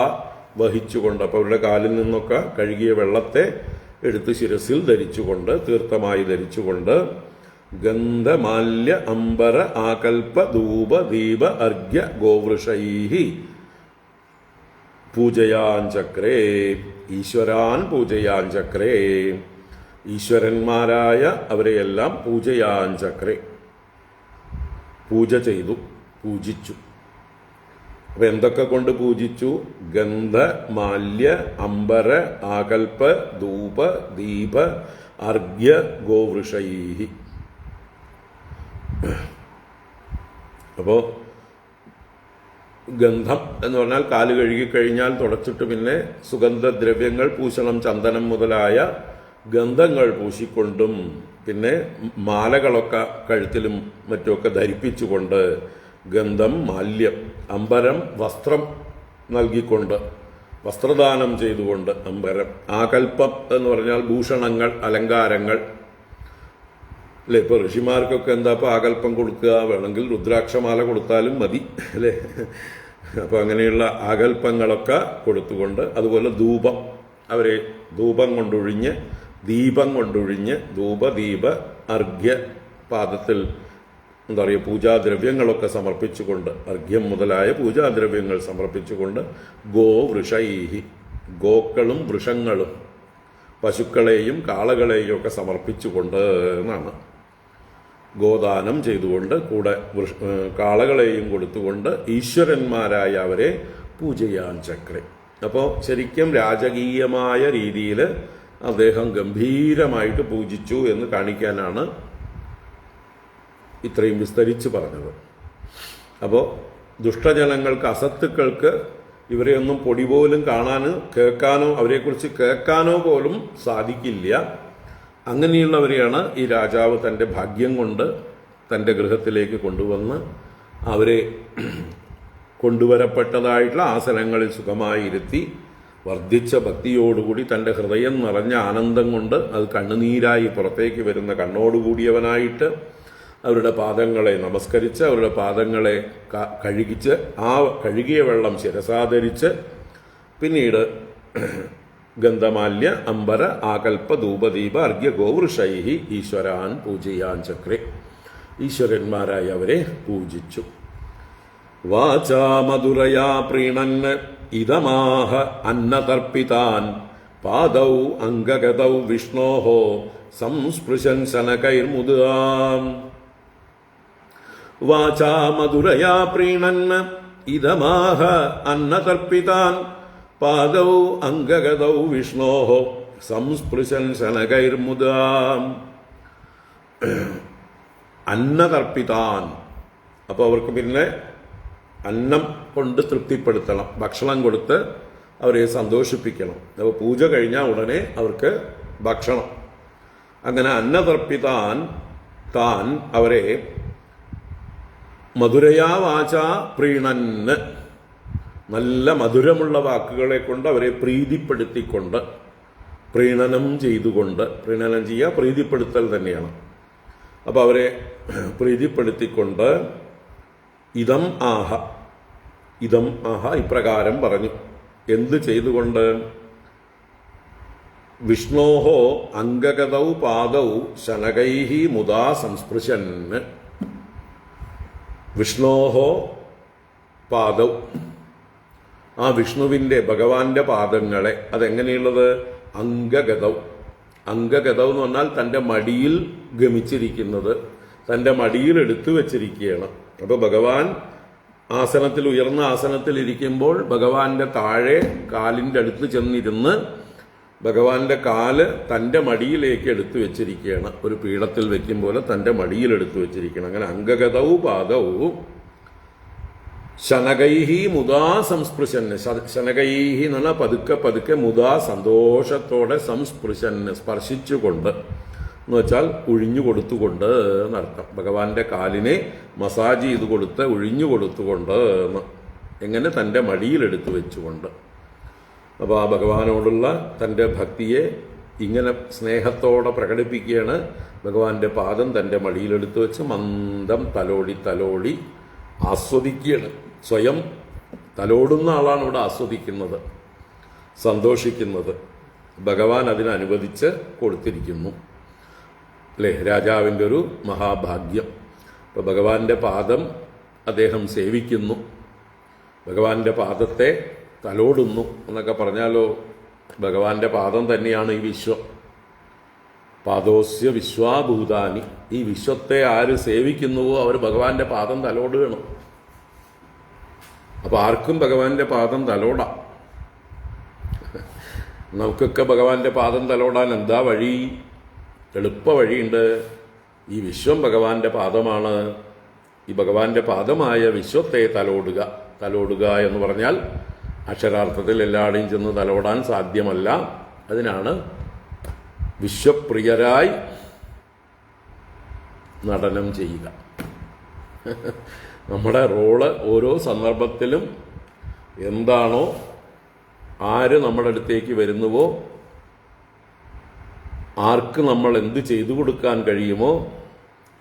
വഹിച്ചുകൊണ്ട്, അപ്പോൾ അവരുടെ കാലിൽ നിന്നൊക്കെ കഴുകിയ വെള്ളത്തെ എടുത്ത് ശിരസിൽ ധരിച്ചുകൊണ്ട്, തീർത്ഥമായി ധരിച്ചുകൊണ്ട് ഗന്ധമാല്യ അംബര ആകൽപ ധൂപ ദീപ അർഘ്യ ഗോവൃഷൈഹി പൂജയാഞ്ചക്രേ, ഈശ്വരാൻ പൂജയാഞ്ചക്രേ, ഈശ്വരന്മാരായ അവരെയെല്ലാം പൂജയാഞ്ചക്രേ, പൂജ ചെയ്തു, പൂജിച്ചു. അപ്പൊ എന്തൊക്കെ കൊണ്ട് പൂജിച്ചു? ഗന്ധ മാല്യ അംബര ആകൽപ ധൂപ ദീപ അർഘ്യ ഗോവൃഷൈഹി. അപ്പോ ഗന്ധം എന്ന് പറഞ്ഞാൽ കാല് കഴുകിക്കഴിഞ്ഞാൽ തുടച്ചിട്ട് പിന്നെ സുഗന്ധദ്രവ്യങ്ങൾ പൂശണം, ചന്ദനം മുതലായ ഗന്ധങ്ങൾ പൂശിക്കൊണ്ടും പിന്നെ മാലകളൊക്കെ കഴുത്തിലും മറ്റുമൊക്കെ ധരിപ്പിച്ചുകൊണ്ട്, ഗന്ധം മാല്യം, അംബരം വസ്ത്രം നൽകിക്കൊണ്ട്, വസ്ത്രദാനം ചെയ്തുകൊണ്ട് അംബരം, ആകൽപ്പം എന്ന് പറഞ്ഞാൽ ഭൂഷണങ്ങൾ, അലങ്കാരങ്ങൾ അല്ലെ. ഇപ്പൊ ഋഷിമാർക്കൊക്കെ എന്താ ഇപ്പൊ ആകൽപ്പം കൊടുക്കുക? വേണമെങ്കിൽ രുദ്രാക്ഷമാല കൊടുത്താലും മതി അല്ലേ. അപ്പൊ അങ്ങനെയുള്ള ആകൽപ്പങ്ങളൊക്കെ കൊടുത്തുകൊണ്ട്, അതുപോലെ ധൂപം, അവരെ ധൂപം കൊണ്ടൊഴിഞ്ഞ് ദീപം കൊണ്ടൊഴിഞ്ഞ് ധൂപദീപ അർഘ്യ പാദത്തിൽ എന്താ പറയുക പൂജാദ്രവ്യങ്ങളൊക്കെ സമർപ്പിച്ചുകൊണ്ട്, അർഘ്യം മുതലായ പൂജാദ്രവ്യങ്ങൾ സമർപ്പിച്ചുകൊണ്ട് ഗോവൃഷൈഹി, ഗോക്കളും വൃഷങ്ങളും പശുക്കളെയും കാളകളെയും ഒക്കെ സമർപ്പിച്ചുകൊണ്ട് എന്നാണ്. ഗോദാനം ചെയ്തുകൊണ്ട് കൂടെ കാളകളെയും കൊടുത്തുകൊണ്ട് ഈശ്വരന്മാരായ അവരെ പൂജയാൻ ചക്രേ. അപ്പോൾ ശരിക്കും രാജകീയമായ രീതിയിൽ അദ്ദേഹം ഗംഭീരമായിട്ട് പൂജിച്ചു എന്ന് കാണിക്കാനാണ് ഇത്രയും വിസ്തരിച്ച് പറഞ്ഞത്. അപ്പോൾ ദുഷ്ടജനങ്ങൾക്ക്, അസത്തുക്കൾക്ക് ഇവരെയൊന്നും പൊടി പോലും കാണാനോ കേൾക്കാനോ, അവരെക്കുറിച്ച് കേൾക്കാനോ പോലും സാധിക്കില്ല. അങ്ങനെയുള്ളവരെയാണ് ഈ രാജാവ് തൻ്റെ ഭാഗ്യം കൊണ്ട് തൻ്റെ ഗൃഹത്തിലേക്ക് കൊണ്ടുവന്ന് അവരെ കൊണ്ടുവരപ്പെട്ടതായിട്ടുള്ള ആസനങ്ങളിൽ സുഖമായി ഇരുത്തി വർദ്ധിച്ച ഭക്തിയോടുകൂടി തൻ്റെ ഹൃദയം നിറഞ്ഞ ആനന്ദം കൊണ്ട് അത് കണ്ണുനീരായി പുറത്തേക്ക് വരുന്ന കണ്ണോടുകൂടിയവനായിട്ട് അവരുടെ പാദങ്ങളെ നമസ്കരിച്ച് അവരുടെ പാദങ്ങളെ കഴുകിച്ച് ആ കഴുകിയ വെള്ളം ശിരസാധരിച്ച് പിന്നീട് ഗന്ധമാല്യ അംബര ആകൽപ ധൂപദീപ അർഘ്യ ഗോവൃഷൈഹി ഈശ്വരാൻ പൂജയാൻ ചക്രേ ഈശ്വരന്മാരായി അവരെ പൂജിച്ചു. വാചാ മധുരയാ പ്രീണന് ഇതമാഹ അന്നതർപ്പിതാൻ പാദൗ അംഗഗതൗ വിഷ്ണോഹോ സംസ്പൃശൻ ശനകൈർമുദാം. വാചാ മധുരയാ പ്രീണന് ഇതമാഹ അന്നതർപ്പിതാൻ പാദൗ അംഗഗതൗ വിഷ്ണോഹോ സംസ്പൃശൻ ശനകൈർമുദാം. അന്നതർപ്പിതാൻ, അപ്പോൾ അവർക്ക് പിന്നെ അന്നം കൊണ്ട് തൃപ്തിപ്പെടുത്തണം, ഭക്ഷണം കൊടുത്ത് അവരെ സന്തോഷിപ്പിക്കണം. അപ്പോൾ പൂജ കഴിഞ്ഞാൽ ഉടനെ അവർക്ക് ഭക്ഷണം. അങ്ങനെ അന്നതർപ്പിതാൻ താൻ അവരെ മധുരയാ വാച പ്രീണന്, നല്ല മധുരമുള്ള വാക്കുകളെ കൊണ്ട് അവരെ പ്രീതിപ്പെടുത്തിക്കൊണ്ട്, പ്രീണനം ചെയ്തുകൊണ്ട്, പ്രീണനം ചെയ്യുക പ്രീതിപ്പെടുത്തൽ തന്നെയാണ്. അപ്പോൾ അവരെ പ്രീതിപ്പെടുത്തിക്കൊണ്ട് ഇതം ആഹ ഇപ്രകാരം പറഞ്ഞു. എന്ത് ചെയ്തുകൊണ്ട്? വിഷ്ണോഹോ അംഗഗതൗ പാദൗ ശനകൈഹി മുദാ സംസ്പൃശന്. വിഷ്ണോഹോ പാദൗ, ആ വിഷ്ണുവിൻ്റെ ഭഗവാന്റെ പാദങ്ങളെ, അതെങ്ങനെയുള്ളത്? അംഗഗതൗ എന്ന് പറഞ്ഞാൽ തൻ്റെ മടിയിൽ ഗമിച്ചിരിക്കുന്നത്, തൻ്റെ മടിയിൽ എടുത്തു വച്ചിരിക്കുകയാണ്. അപ്പോൾ ഭഗവാൻ ആസനത്തിൽ, ഉയർന്ന ആസനത്തിൽ ഇരിക്കുമ്പോൾ ഭഗവാന്റെ താഴെ കാലിൻ്റെ അടുത്ത് ചെന്നിരുന്ന് ഭഗവാന്റെ കാല് തൻ്റെ മടിയിലേക്ക് എടുത്തു വെച്ചിരിക്കുകയാണ്. ഒരു പീഠത്തിൽ വെക്കും പോലെ തൻ്റെ മടിയിൽ എടുത്തു വെച്ചിരിക്കണം. അങ്ങനെ അംഗഗതൗ പാദൗ ശനകൈഹി മുദാ സംസ്പൃശന്. ശനകൈഹി എന്ന് പറഞ്ഞാൽ പതുക്കെ പതുക്കെ, മുദാ സന്തോഷത്തോടെ, സംസ്പൃശന് സ്പർശിച്ചുകൊണ്ട് എന്ന് വെച്ചാൽ ഒഴിഞ്ഞു കൊടുത്തുകൊണ്ട് എന്നർത്ഥം. ഭഗവാന്റെ കാലിനെ മസാജ് ചെയ്ത് കൊടുത്ത് ഒഴിഞ്ഞു കൊടുത്തുകൊണ്ട് എന്ന്. എങ്ങനെ? തൻ്റെ മടിയിലെടുത്ത് വെച്ചുകൊണ്ട്. അപ്പോൾ ആ ഭഗവാനോടുള്ള തൻ്റെ ഭക്തിയെ ഇങ്ങനെ സ്നേഹത്തോടെ പ്രകടിപ്പിക്കുകയാണ്. ഭഗവാന്റെ പാദം തൻ്റെ മടിയിലെടുത്ത് വെച്ച് മന്ദം തലോടി ആസ്വദിക്കുകയാണ്. സ്വയം തലോടുന്ന ആളാണ് ഇവിടെ ആസ്വദിക്കുന്നത്, സന്തോഷിക്കുന്നത്. ഭഗവാൻ അതിനനുവദിച്ച് കൊടുത്തിരിക്കുന്നു അല്ലേ? രാജാവിൻ്റെ ഒരു മഹാഭാഗ്യം. അപ്പോൾ ഭഗവാന്റെ പാദം അദ്ദേഹം സേവിക്കുന്നു, ഭഗവാന്റെ പാദത്തെ തലോടുന്നു എന്നൊക്കെ പറഞ്ഞാലോ, ഭഗവാന്റെ പാദം തന്നെയാണ് ഈ വിശ്വം. പാദോസ്യ വിശ്വാഭൂതാനി. ഈ വിശ്വത്തെ ആര് സേവിക്കുന്നുവോ അവർ ഭഗവാന്റെ പാദം തലോടുകയാണ്. അപ്പൊ ആർക്കും ഭഗവാന്റെ പാദം തലോടാം. നമുക്കൊക്കെ ഭഗവാന്റെ പാദം തലോടാൻ എന്താ വഴി? എളുപ്പ വഴിയുണ്ട്. ഈ വിശ്വം ഭഗവാന്റെ പാദമാണ്. ഈ ഭഗവാന്റെ പാദമായ വിശ്വത്തെ തലോടുക എന്ന് പറഞ്ഞാൽ അക്ഷരാർത്ഥത്തിൽ എല്ലാവരുടെയും ചെന്ന് തലോടാൻ സാധ്യമല്ല. അതിനാണ് വിശ്വപ്രിയരായി നടനം ചെയ്യുക. നമ്മുടെ റോള് ഓരോ സന്ദർഭത്തിലും എന്താണോ, ആര് നമ്മുടെ അടുത്തേക്ക് വരുന്നുവോ, ആർക്ക് നമ്മൾ എന്ത് ചെയ്തു കൊടുക്കാൻ കഴിയുമോ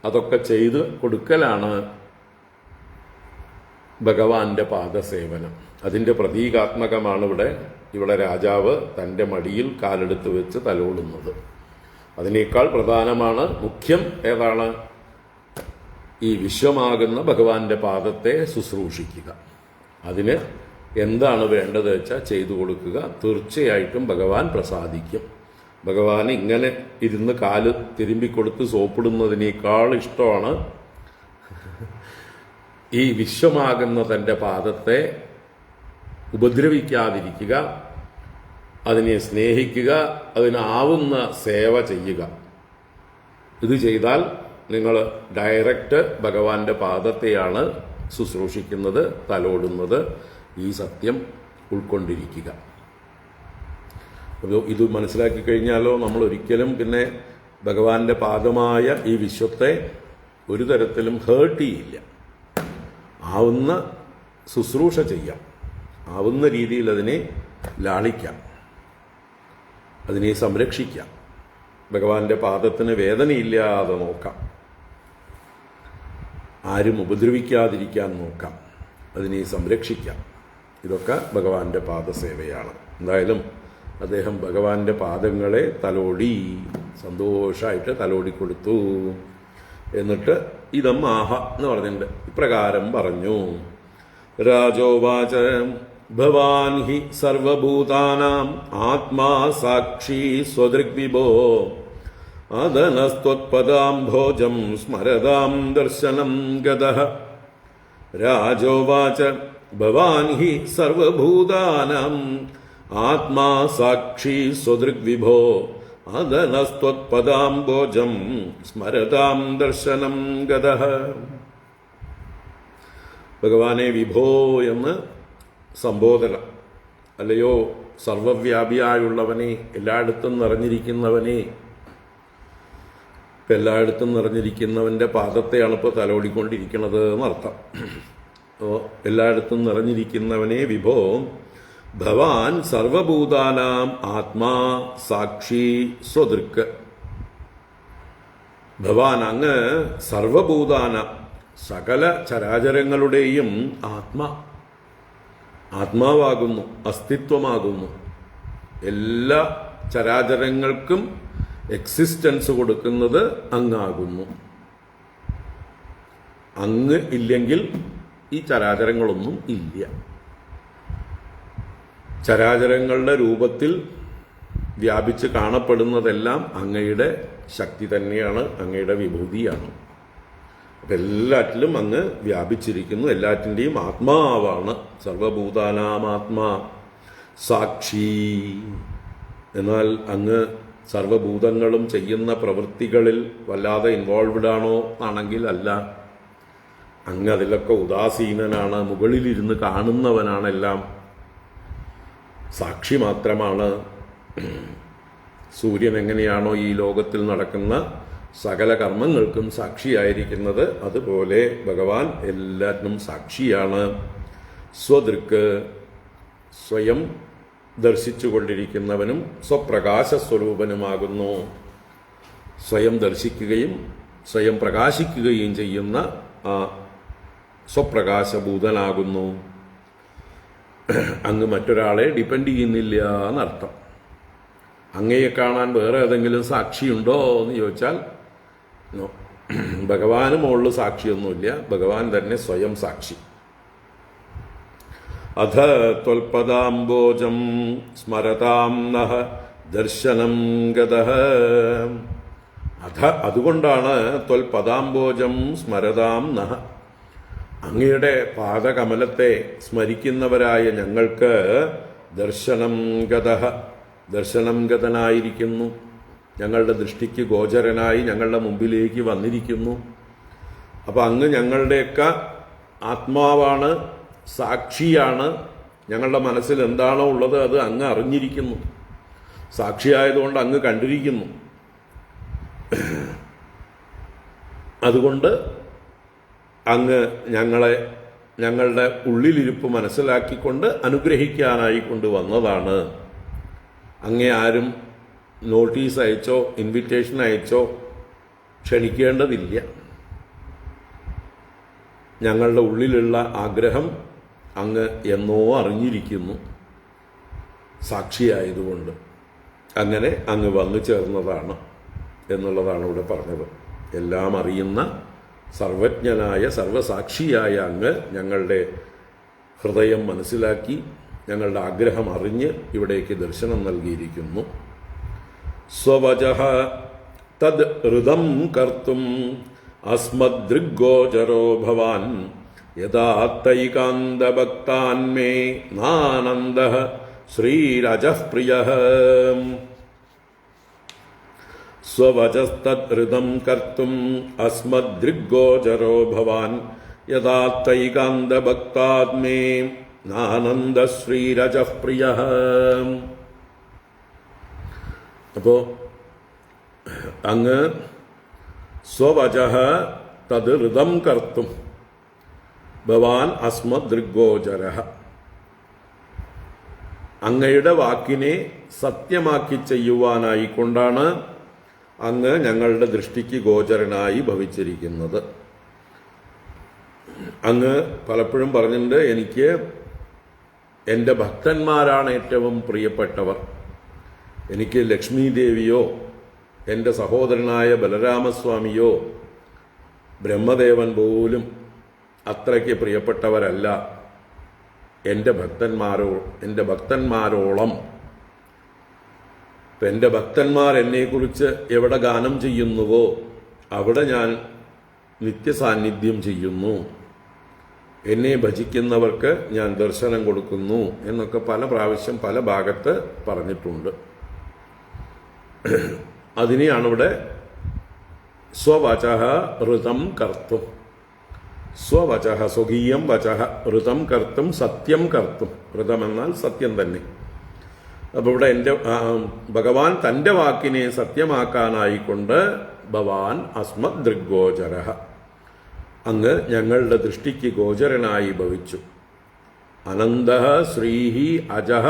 അതൊക്കെ ചെയ്ത് കൊടുക്കലാണ് ഭഗവാന്റെ പാദസേവനം. അതിൻ്റെ പ്രതീകാത്മകമാണ് ഇവിടെ രാജാവ് തൻ്റെ മടിയിൽ കാലെടുത്ത് വെച്ച് തലോടുന്നത്. അതിനേക്കാൾ പ്രധാനമാണ്, മുഖ്യം ഏതാണ്? ഈ വിശ്വമാകുന്ന ഭഗവാന്റെ പാദത്തെ ശുശ്രൂഷിക്കുക. അതിന് എന്താണ് വേണ്ടത് വെച്ചാൽ ചെയ്തു കൊടുക്കുക. തീർച്ചയായിട്ടും ഭഗവാൻ പ്രസാദിക്കും. ഭഗവാൻ ഇങ്ങനെ ഇരുന്ന് കാല് തിരുമ്പിക്കൊടുത്ത് സോപ്പിടുന്നതിനേക്കാൾ ഇഷ്ടമാണ് ഈ വിശ്വമാകുന്ന തൻ്റെ പാദത്തെ ഉപദ്രവിക്കാതിരിക്കുക, അതിനെ സ്നേഹിക്കുക, അതിനാവുന്ന സേവ ചെയ്യുക. ഇത് ചെയ്താൽ നിങ്ങൾ ഡയറക്റ്റ് ഭഗവാന്റെ പാദത്തെയാണ് ശുശ്രൂഷിക്കുന്നത്, തലോടുന്നത്. ഈ സത്യം ഉൾക്കൊണ്ടിരിക്കുക. അപ്പോൾ ഇത് മനസ്സിലാക്കി കഴിഞ്ഞാലോ നമ്മൾ ഒരിക്കലും പിന്നെ ഭഗവാന്റെ പാദമായ ഈ വിശ്വത്തെ ഒരു തരത്തിലും ഹേർട്ട് ചെയ്യില്ല. ആവുന്ന ശുശ്രൂഷ ചെയ്യാം, ആവുന്ന രീതിയിൽ അതിനെ ലാളിക്കാം, അതിനെ സംരക്ഷിക്കാം. ഭഗവാന്റെ പാദത്തിന് വേദനയില്ലാതെ നോക്കാം, ആരും ഉപദ്രവിക്കാതിരിക്കാൻ നോക്കാം, അതിനെ സംരക്ഷിക്കാം. ഇതൊക്കെ ഭഗവാന്റെ പാദസേവയാണ്. എന്തായാലും അദ്ദേഹം ഭഗവാന്റെ പാദങ്ങളെ തലോടി, സന്തോഷമായിട്ട് തലോടിക്കൊടുത്തു. എന്നിട്ട് ഇതമ്മാഹ എന്ന് പറഞ്ഞിട്ടുണ്ട്. ഇപ്രകാരം പറഞ്ഞു. രാജോവാച ഭവാൻ ഹി സർവഭൂതാനാം ആത്മാ സാക്ഷി സ്വദൃഗ്വിഭോ അദനസ്ത്വത്പദാംഭോജം സ്മരതാം ദർശനം ഗതഃ. രാജോവാച ഭവാൻ ഹി സർവഭൂതാനാം ആത്മാ സാക്ഷി സ്വദൃഗ്വിഭോ അദനസ്ത്വത്പദാംഭോജം സ്മരതാം ദർശനം ഗതഃ. ഭഗവാനെ വിഭോ എന്ന് സംബോധന. അല്ലയോ സർവവ്യാപിയായുള്ളവനെ, എല്ലായിടത്തും നിറഞ്ഞിരിക്കുന്നവനെ. ഇപ്പം എല്ലായിടത്തും നിറഞ്ഞിരിക്കുന്നവൻ്റെ പാദത്തെയാണ് ഇപ്പോൾ തലോടിക്കൊണ്ടിരിക്കുന്നത് എന്നർത്ഥം. അപ്പോൾ എല്ലായിടത്തും നിറഞ്ഞിരിക്കുന്നവനെ വിഭോ ഭവാൻ സർവഭൂതാനാം ആത്മാ സാക്ഷി സ്വദൃക്ക്. ഭവാൻ അങ്ങ് സർവഭൂതാനാം സകല ചരാചരങ്ങളുടെയും ആത്മാവാകുന്നു, അസ്തിത്വമാകുന്നു. എല്ലാ ചരാചരങ്ങൾക്കും എക്സിസ്റ്റൻസ് കൊടുക്കുന്നത് അങ്ങാകുന്നു. അങ്ങ് ഇല്ലെങ്കിൽ ഈ ചരാചരങ്ങളൊന്നും ഇല്ല. ചരാചരങ്ങളുടെ രൂപത്തിൽ വ്യാപിച്ച് കാണപ്പെടുന്നതെല്ലാം അങ്ങയുടെ ശക്തി തന്നെയാണ്, അങ്ങയുടെ വിഭൂതിയാണ്. അപ്പം എല്ലാറ്റിലും അങ്ങ് വ്യാപിച്ചിരിക്കുന്നു, എല്ലാറ്റിൻ്റെയും ആത്മാവാണ്. സർവഭൂതാനാമാത്മാ സാക്ഷി. എന്നാൽ അങ്ങ് സർവഭൂതങ്ങളും ചെയ്യുന്ന പ്രവൃത്തികളിൽ വല്ലാതെ ഇൻവോൾവ്ഡ് ആണോ ആണെങ്കിൽ അല്ല. അങ്ങ് അതിലൊക്കെ ഉദാസീനനാണ്, മുകളിലിരുന്ന് കാണുന്നവനാണെല്ലാം, സാക്ഷി മാത്രമാണ്. സൂര്യൻ എങ്ങനെയാണോ ഈ ലോകത്തിൽ നടക്കുന്ന സകല കർമ്മങ്ങൾക്കും സാക്ഷിയായിരിക്കുന്നത്, അതുപോലെ ഭഗവാൻ എല്ലാറ്റിനും സാക്ഷിയാണ്. സ്വദൃക്ക് സ്വയം ദർശിച്ചുകൊണ്ടിരിക്കുന്നവനും സ്വപ്രകാശ സ്വരൂപനുമാകുന്നു. സ്വയം ദർശിക്കുകയും സ്വയം പ്രകാശിക്കുകയും ചെയ്യുന്ന ആ സ്വപ്രകാശഭൂതനാകുന്നു. അങ്ങ് മറ്റൊരാളെ ഡിപ്പെൻഡ് ചെയ്യുന്നില്ല എന്നർത്ഥം. അങ്ങയെ കാണാൻ വേറെ ഏതെങ്കിലും സാക്ഷിയുണ്ടോ എന്ന് ചോദിച്ചാൽ ഭഗവാന് മുകളിൽ സാക്ഷിയൊന്നുമില്ല, ഭഗവാൻ തന്നെ സ്വയം സാക്ഷി. അധ ത്വൽപദാംബോജം സ്മരതാം നഃ ദർശനം ഗതഃ. അധ അതുകൊണ്ടാണ് ത്വൽപദാംബോജം സ്മരതാം നഃ, അങ്ങയുടെ പാദകമലത്തെ സ്മരിക്കുന്നവരായ ഞങ്ങൾക്ക് ദർശനം ഗതഃ, ദർശനം ഗതനായിരിക്കുന്നു. ഞങ്ങളുടെ ദൃഷ്ടിക്ക് ഗോചരനായി ഞങ്ങളുടെ മുമ്പിലേക്ക് വന്നിരിക്കുന്നു. അപ്പം അങ്ങ് ഞങ്ങളുടെയൊക്കെ ആത്മാവാണ്, സാക്ഷിയാണ്. ഞങ്ങളുടെ മനസ്സിൽ എന്താണോ ഉള്ളത് അത് അങ്ങ് അറിഞ്ഞിരിക്കുന്നു. സാക്ഷിയായതുകൊണ്ട് അങ്ങ് കണ്ടിരിക്കുന്നു. അതുകൊണ്ട് അങ്ങ് ഞങ്ങളുടെ ഉള്ളിലിരിപ്പ് മനസ്സിലാക്കിക്കൊണ്ട് അനുഗ്രഹിക്കാനായി കൊണ്ടുവന്നതാണ്. അങ്ങേ ആരും നോട്ടീസ് അയച്ചോ ഇൻവിറ്റേഷൻ അയച്ചോ ക്ഷണിക്കേണ്ടതില്ല. ഞങ്ങളുടെ ഉള്ളിലുള്ള ആഗ്രഹം അങ്ങ് എന്നോ അറിഞ്ഞിരിക്കുന്നു, സാക്ഷിയായതുകൊണ്ട്. അങ്ങനെ അങ്ങ് വന്നു ചേർന്നതാണ് എന്നുള്ളതാണ് ഇവിടെ പറഞ്ഞത്. എല്ലാം അറിയുന്ന സർവജ്ഞനായ സർവസാക്ഷിയായ അങ്ങ് ഞങ്ങളുടെ ഹൃദയം മനസ്സിലാക്കി ഞങ്ങളുടെ ആഗ്രഹം അറിഞ്ഞ് ഇവിടേക്ക് ദർശനം നൽകിയിരിക്കുന്നു. സ്വവചഃ തദ് ഹൃദം കർത്തും അസ്മദൃഗ്ഗോചരോ ഭവാൻ യഥാത്തൈകാന്തഭക്താൻ മേ നാനന്ദഃ ശ്രീരജഃ പ്രിയഃ. സ്വവചസ്തദൃതം കർത്തും അസ്മദൃഗ്ഗോചരോ ഭവാൻ യഥാത്തൈകാന്തഭക്താൻ മേ നാനന്ദ ശ്രീരജഃ പ്രിയഃ. അപ്പോൾ അങ്ങ് സ്വവചഃ തത് ഹൃദം കർത്തും ഭവാൻ അസ്മദൃഗ്ഗോചരഃ, അങ്ങയുടെ വാക്കിനെ സത്യമാക്കി ചെയ്യുവാനായിക്കൊണ്ടാണ് അങ്ങ് ഞങ്ങളുടെ ദൃഷ്ടിക്ക് ഗോചരനായി ഭവിച്ചിരിക്കുന്നത്. അങ്ങ് പലപ്പോഴും പറഞ്ഞിട്ടുണ്ട്, എനിക്ക് എൻ്റെ ഭക്തന്മാരാണ് ഏറ്റവും പ്രിയപ്പെട്ടവർ. എനിക്ക് ലക്ഷ്മി ദേവിയോ എൻ്റെ സഹോദരനായ ബലരാമസ്വാമിയോ ബ്രഹ്മദേവൻ പോലും അത്രയ്ക്ക് പ്രിയപ്പെട്ടവരല്ല എൻ്റെ ഭക്തന്മാരോളം. എൻ്റെ ഭക്തന്മാർ എന്നെക്കുറിച്ച് എവിടെ ഗാനം ചെയ്യുന്നുവോ അവിടെ ഞാൻ നിത്യസാന്നിധ്യം ചെയ്യുന്നു, എന്നെ ഭജിക്കുന്നവർക്ക് ഞാൻ ദർശനം കൊടുക്കുന്നു എന്നൊക്കെ പല പ്രാവശ്യം പല ഭാഗത്ത് പറഞ്ഞിട്ടുണ്ട്. അതിനെയാണ് ഇവിടെ സ്വവചഃ ഋതം കർത്തും, സ്വവചഃ സ്വകീയം വചഃ ഋതം കർത്തും സത്യം കർത്തും. ഋതം എന്നാൽ സത്യം തന്നെ. അപ്പോൾ ഇവിടെ ഭഗവാൻ തൻ്റെ വാക്കിനെ സത്യമാക്കാനായിക്കൊണ്ട് ഭവാൻ അസ്മദ് ദൃഗ്ഗോചരഃ, അങ്ങ് ഞങ്ങളുടെ ദൃഷ്ടിക്ക് ഗോചരനായി ഭവിച്ചു. അനന്തഃ ശ്രീഹി അജഃ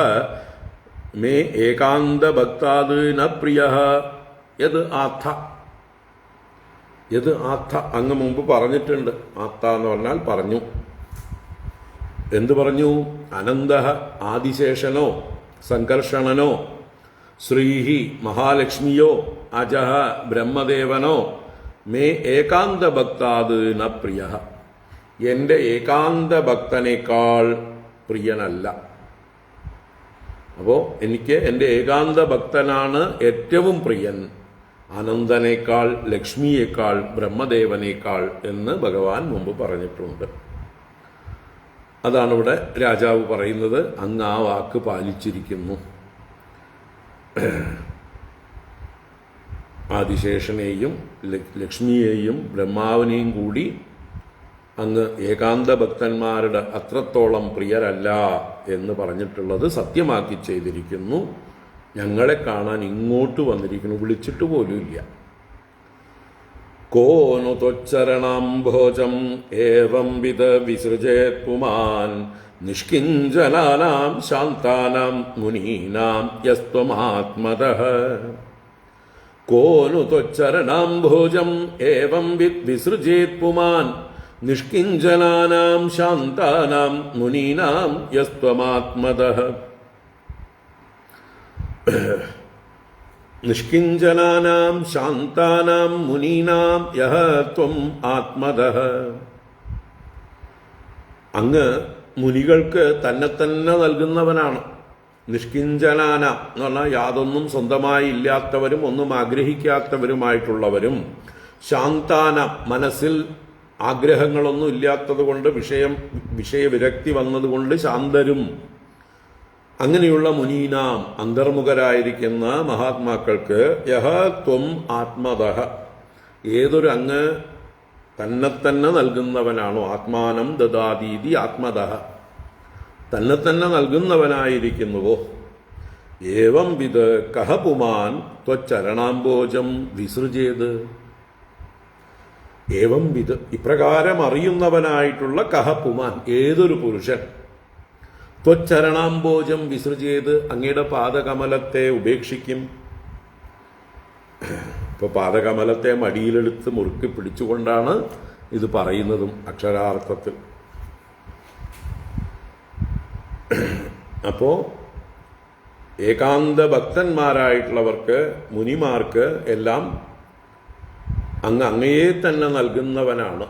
മേ ഏകാന്ത ഭക്താത് ന പ്രിയഃ യത് ആഥ. യത് ആഥ അങ്ങ് മുമ്പ് പറഞ്ഞിട്ടുണ്ട്. ആത്ത എന്ന് പറഞ്ഞാൽ പറഞ്ഞു. എന്തു പറഞ്ഞു? അനന്തഃ ആദിശേഷനോ സംകർഷണനോ ശ്രീഹി മഹാലക്ഷ്മിയോ അജഃ ബ്രഹ്മദേവനോ മേ ഏകാന്ത ഭക്താത് ന പ്രിയഃ, എൻ്റെ ഏകാന്ത ഭക്തനേക്കാൾ പ്രിയനല്ല. അപ്പോൾ എനിക്ക് എൻ്റെ ഏകാന്ത ഭക്തനാണ് ഏറ്റവും പ്രിയൻ, അനന്തനേക്കാൾ, ലക്ഷ്മിയേക്കാൾ, ബ്രഹ്മദേവനേക്കാൾ എന്ന് ഭഗവാൻ മുമ്പ് പറഞ്ഞിട്ടുണ്ട്. അതാണ് ഇവിടെ രാജാവ് പറയുന്നത്. അങ്ങ് ആ വാക്ക് പാലിച്ചിരിക്കുന്നു. ആദിശേഷനെയും ലക്ഷ്മിയെയും ബ്രഹ്മാവിനെയും കൂടി അങ്ങ് ഏകാന്ത ഭക്തന്മാരുടെ അത്രത്തോളം പ്രിയരല്ല എന്ന് പറഞ്ഞിട്ടുള്ളത് സത്യമാക്കി ചെയ്തിരിക്കുന്നു. ഞങ്ങളെ കാണാൻ ഇങ്ങോട്ട് വന്നിരിക്കുന്നു, വിളിച്ചിട്ട് പോലുമില്ല. കോനു ത്വച്ചരണാംഭോജം ഏവം വിധ വിസൃജേത് പുമാൻ നിഷ്കിഞ്ചനാനാം ശാന്താനാം മുനീനാം യസ്ത്വമാത്മതഃ. കോനു ത്വച്ചരണാംഭോജം ഏവം വിസൃജേത് പുമാൻ നിഷ്കിഞ്ചനാനാം ശാന്താനാം മുനീനാം യസ്ത്വമാത്മതഃ. നിഷ്കിഞ്ചനാനാം ശാന്താനാം മുനീനാം യഹ ത്വം ആത്മതഃ. അങ്ങ് മുനികൾക്ക് തന്നെ നൽകുന്നവനാണ്. നിഷ്കിഞ്ചനാന എന്ന് പറഞ്ഞാൽ യാതൊന്നും സ്വന്തമായി ഇല്ലാത്തവരും ഒന്നും ആഗ്രഹിക്കാത്തവരുമായിട്ടുള്ളവരും, ശാന്താന മനസ്സിൽ ആഗ്രഹങ്ങളൊന്നും ഇല്ലാത്തത് കൊണ്ട് വിഷയവിരക്തി വന്നതുകൊണ്ട് ശാന്തരും, അങ്ങനെയുള്ള മുനീനാം അന്തർമുഖരായിരിക്കുന്ന മഹാത്മാക്കൾക്ക് യഹ ത്വം ആത്മതഃ, ഏതൊരു അങ്ങ് തന്നെ നൽകുന്നവനാണോ, ആത്മാനം ദദാതീതി ആത്മതഃ, തന്നെ നൽകുന്നവനായിരിക്കുന്നുവോ. ഏവം വിധ കഹ പുമാൻ ത്വച്ചരണാംബോജം വിസൃജേത്. ഏവം വിധ ഇപ്രകാരം അറിയുന്നവനായിട്ടുള്ള കഹ പുമാൻ ഏതൊരു പുരുഷൻ ത്വച്ചരണാംബോജം വിസൃജേത് അങ്ങയുടെ പാദകമലത്തെ ഉപേക്ഷിക്കും. ഇപ്പൊ പാദകമലത്തെ മടിയിലെടുത്ത് മുറുക്കി പിടിച്ചുകൊണ്ടാണ് ഇത് പറയുന്നതും അക്ഷരാർത്ഥത്തിൽ. അപ്പോ ഏകാന്ത ഭക്തന്മാരായിട്ടുള്ളവർക്ക്, മുനിമാർക്ക് എല്ലാം അങ്ങയെ തന്നെ നൽകുന്നവനാണ്.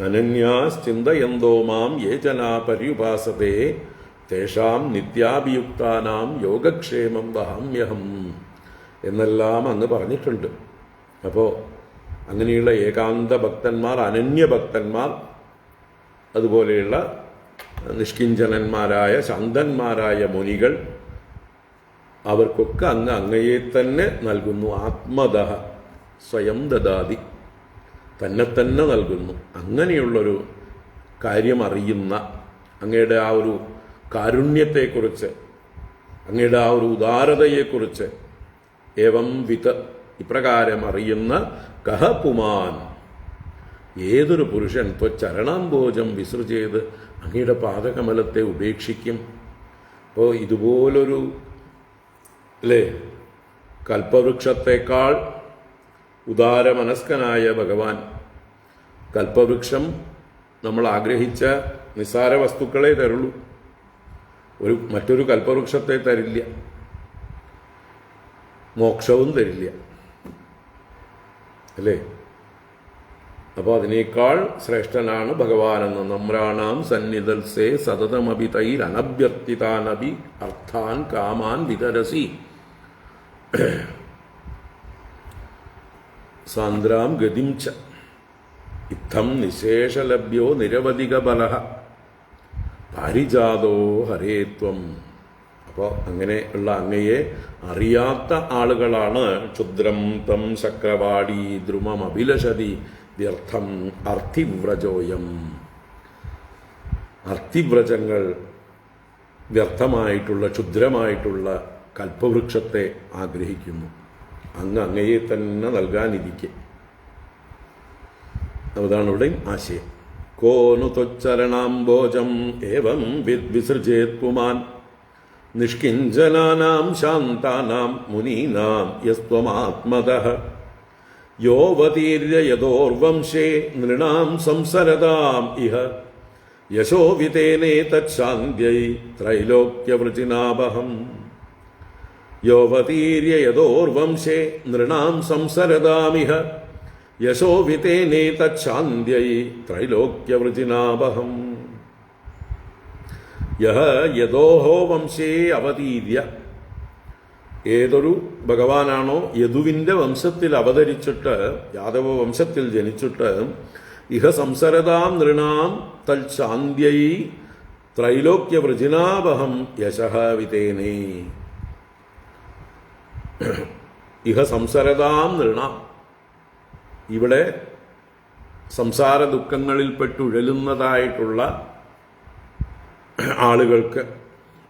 അനന്യാശ്ചിന്തയന്തോ മാം യേ ജനാ പര്യുപാസതേ തേഷാം നിത്യാഭിയുക്താനാം യോഗക്ഷേമം വഹാമ്യഹം എന്നെല്ലാം അങ്ങ് പറഞ്ഞിട്ടുണ്ട്. അപ്പോൾ അങ്ങനെയുള്ള ഏകാന്ത ഭക്തന്മാർ, അനന്യഭക്തന്മാർ, അതുപോലെയുള്ള നിഷ്കിഞ്ചനന്മാരായ ശാന്തന്മാരായ മുനികൾ, അവർക്കൊക്കെ അങ്ങയെ തന്നെ നൽകുന്നു. ആത്മതഃ സ്വയം ദദാതി, തന്നെ നൽകുന്നു. അങ്ങനെയുള്ളൊരു കാര്യം അറിയുന്ന, അങ്ങയുടെ ആ ഒരു കാരുണ്യത്തെക്കുറിച്ച്, അങ്ങയുടെ ആ ഒരു ഉദാരതയെക്കുറിച്ച് ഏവം വിധ ഇപ്രകാരം അറിയുന്ന കഹ പുമാൻ ഏതൊരു പുരുഷൻ ത്വച്ചരണാംബോജം വിസൃജേത് അങ്ങയുടെ പാദകമലത്തെ ഉപേക്ഷിക്കും. അപ്പോൾ ഇതുപോലൊരു അല്ലേ കൽപ്പവൃക്ഷത്തേക്കാൾ ഉദാരമനസ്കനായ ഭഗവാൻ കൽപ്പവൃക്ഷം നമ്മൾ ആഗ്രഹിച്ച നിസ്സാര വസ്തുക്കളെ തരുള്ളൂ, മറ്റൊരു കൽപ്പവൃക്ഷത്തെ തരില്ല, മോക്ഷവും തരില്ല അല്ലേ. അപ്പോൾ അതിനേക്കാൾ ശ്രേഷ്ഠനാണ് ഭഗവാനെന്ന്. നമ്രാണാം സന്നിധൽസേ സതതമപി തൈർ അനഭ്യർത്ഥിതാനപി അർത്ഥാൻ കാമാൻ വിതരസി സാന്ദ്രാം ഗതിം ച ഇത്തം നിശേഷലഭ്യോ നിരവധിക ബലഃ പാരിജാതോ ഹരേത്വം. അപ്പോൾ അങ്ങനെയുള്ള അങ്ങയെ അറിയാത്ത ആളുകളാണ് ക്ഷുദ്രം തം ശക്രവാടി ദ്രുമമഭിലഷതി വ്യർത്ഥം അർത്ഥിവ്രജോയം. അർത്ഥിവ്രജങ്ങൾ വ്യർത്ഥമായിട്ടുള്ള ക്ഷുദ്രമായിട്ടുള്ള കൽപ്പവൃക്ഷത്തെ ആഗ്രഹിക്കുന്നു. അങ്ങയെ തന്നെ നൽകാനിരിക്കെ. അതാണ് ഇവിടെ ആശയം. കോനു ത്വച്ചരണാംബോജം ഏവം വിസൃജേത് പുമാൻ നിഷ്കിഞ്ചനാനാം ശാന്താനാം മുനീനാം യസ്ത്വമാത്മതഃ യോവതീര്യ യദോർവംശേ നൃണാം സംസരതാം ഇഹ യശോ വിതേനേ തച്ഛാന്ത്യൈ ത്രൈലോക്യവൃജിനാപഹം. യോവതീര്യ യദോർവംശേ നൃണാം സംസരതാമിഹ യശോ വിതേനേ തച്ഛാന്ത്യൈ ത്രൈലോക്യവൃജിനാപഹം. യഹ യദോഹോ വംശേ അവതീര്യ, ഏതൊരു ഭഗവാനാണോ യദുവിൻ്റെ വംശത്തിൽ അവതരിച്ചിട്ട് യാദവ വംശത്തിൽ ജനിച്ചിട്ട് ഇഹ സംസരതാം നൃണാം തൽശാന്ത്യൈ ത്രൈലോക്യവൃജിനാപഹം യശഃ വിതേനേ. ഇഹ സംസരതാം നൃണാം, ഇവിടെ സംസാര ദുഃഖങ്ങളിൽപ്പെട്ടുഴലുന്നതായിട്ടുള്ള ആളുകൾക്ക്,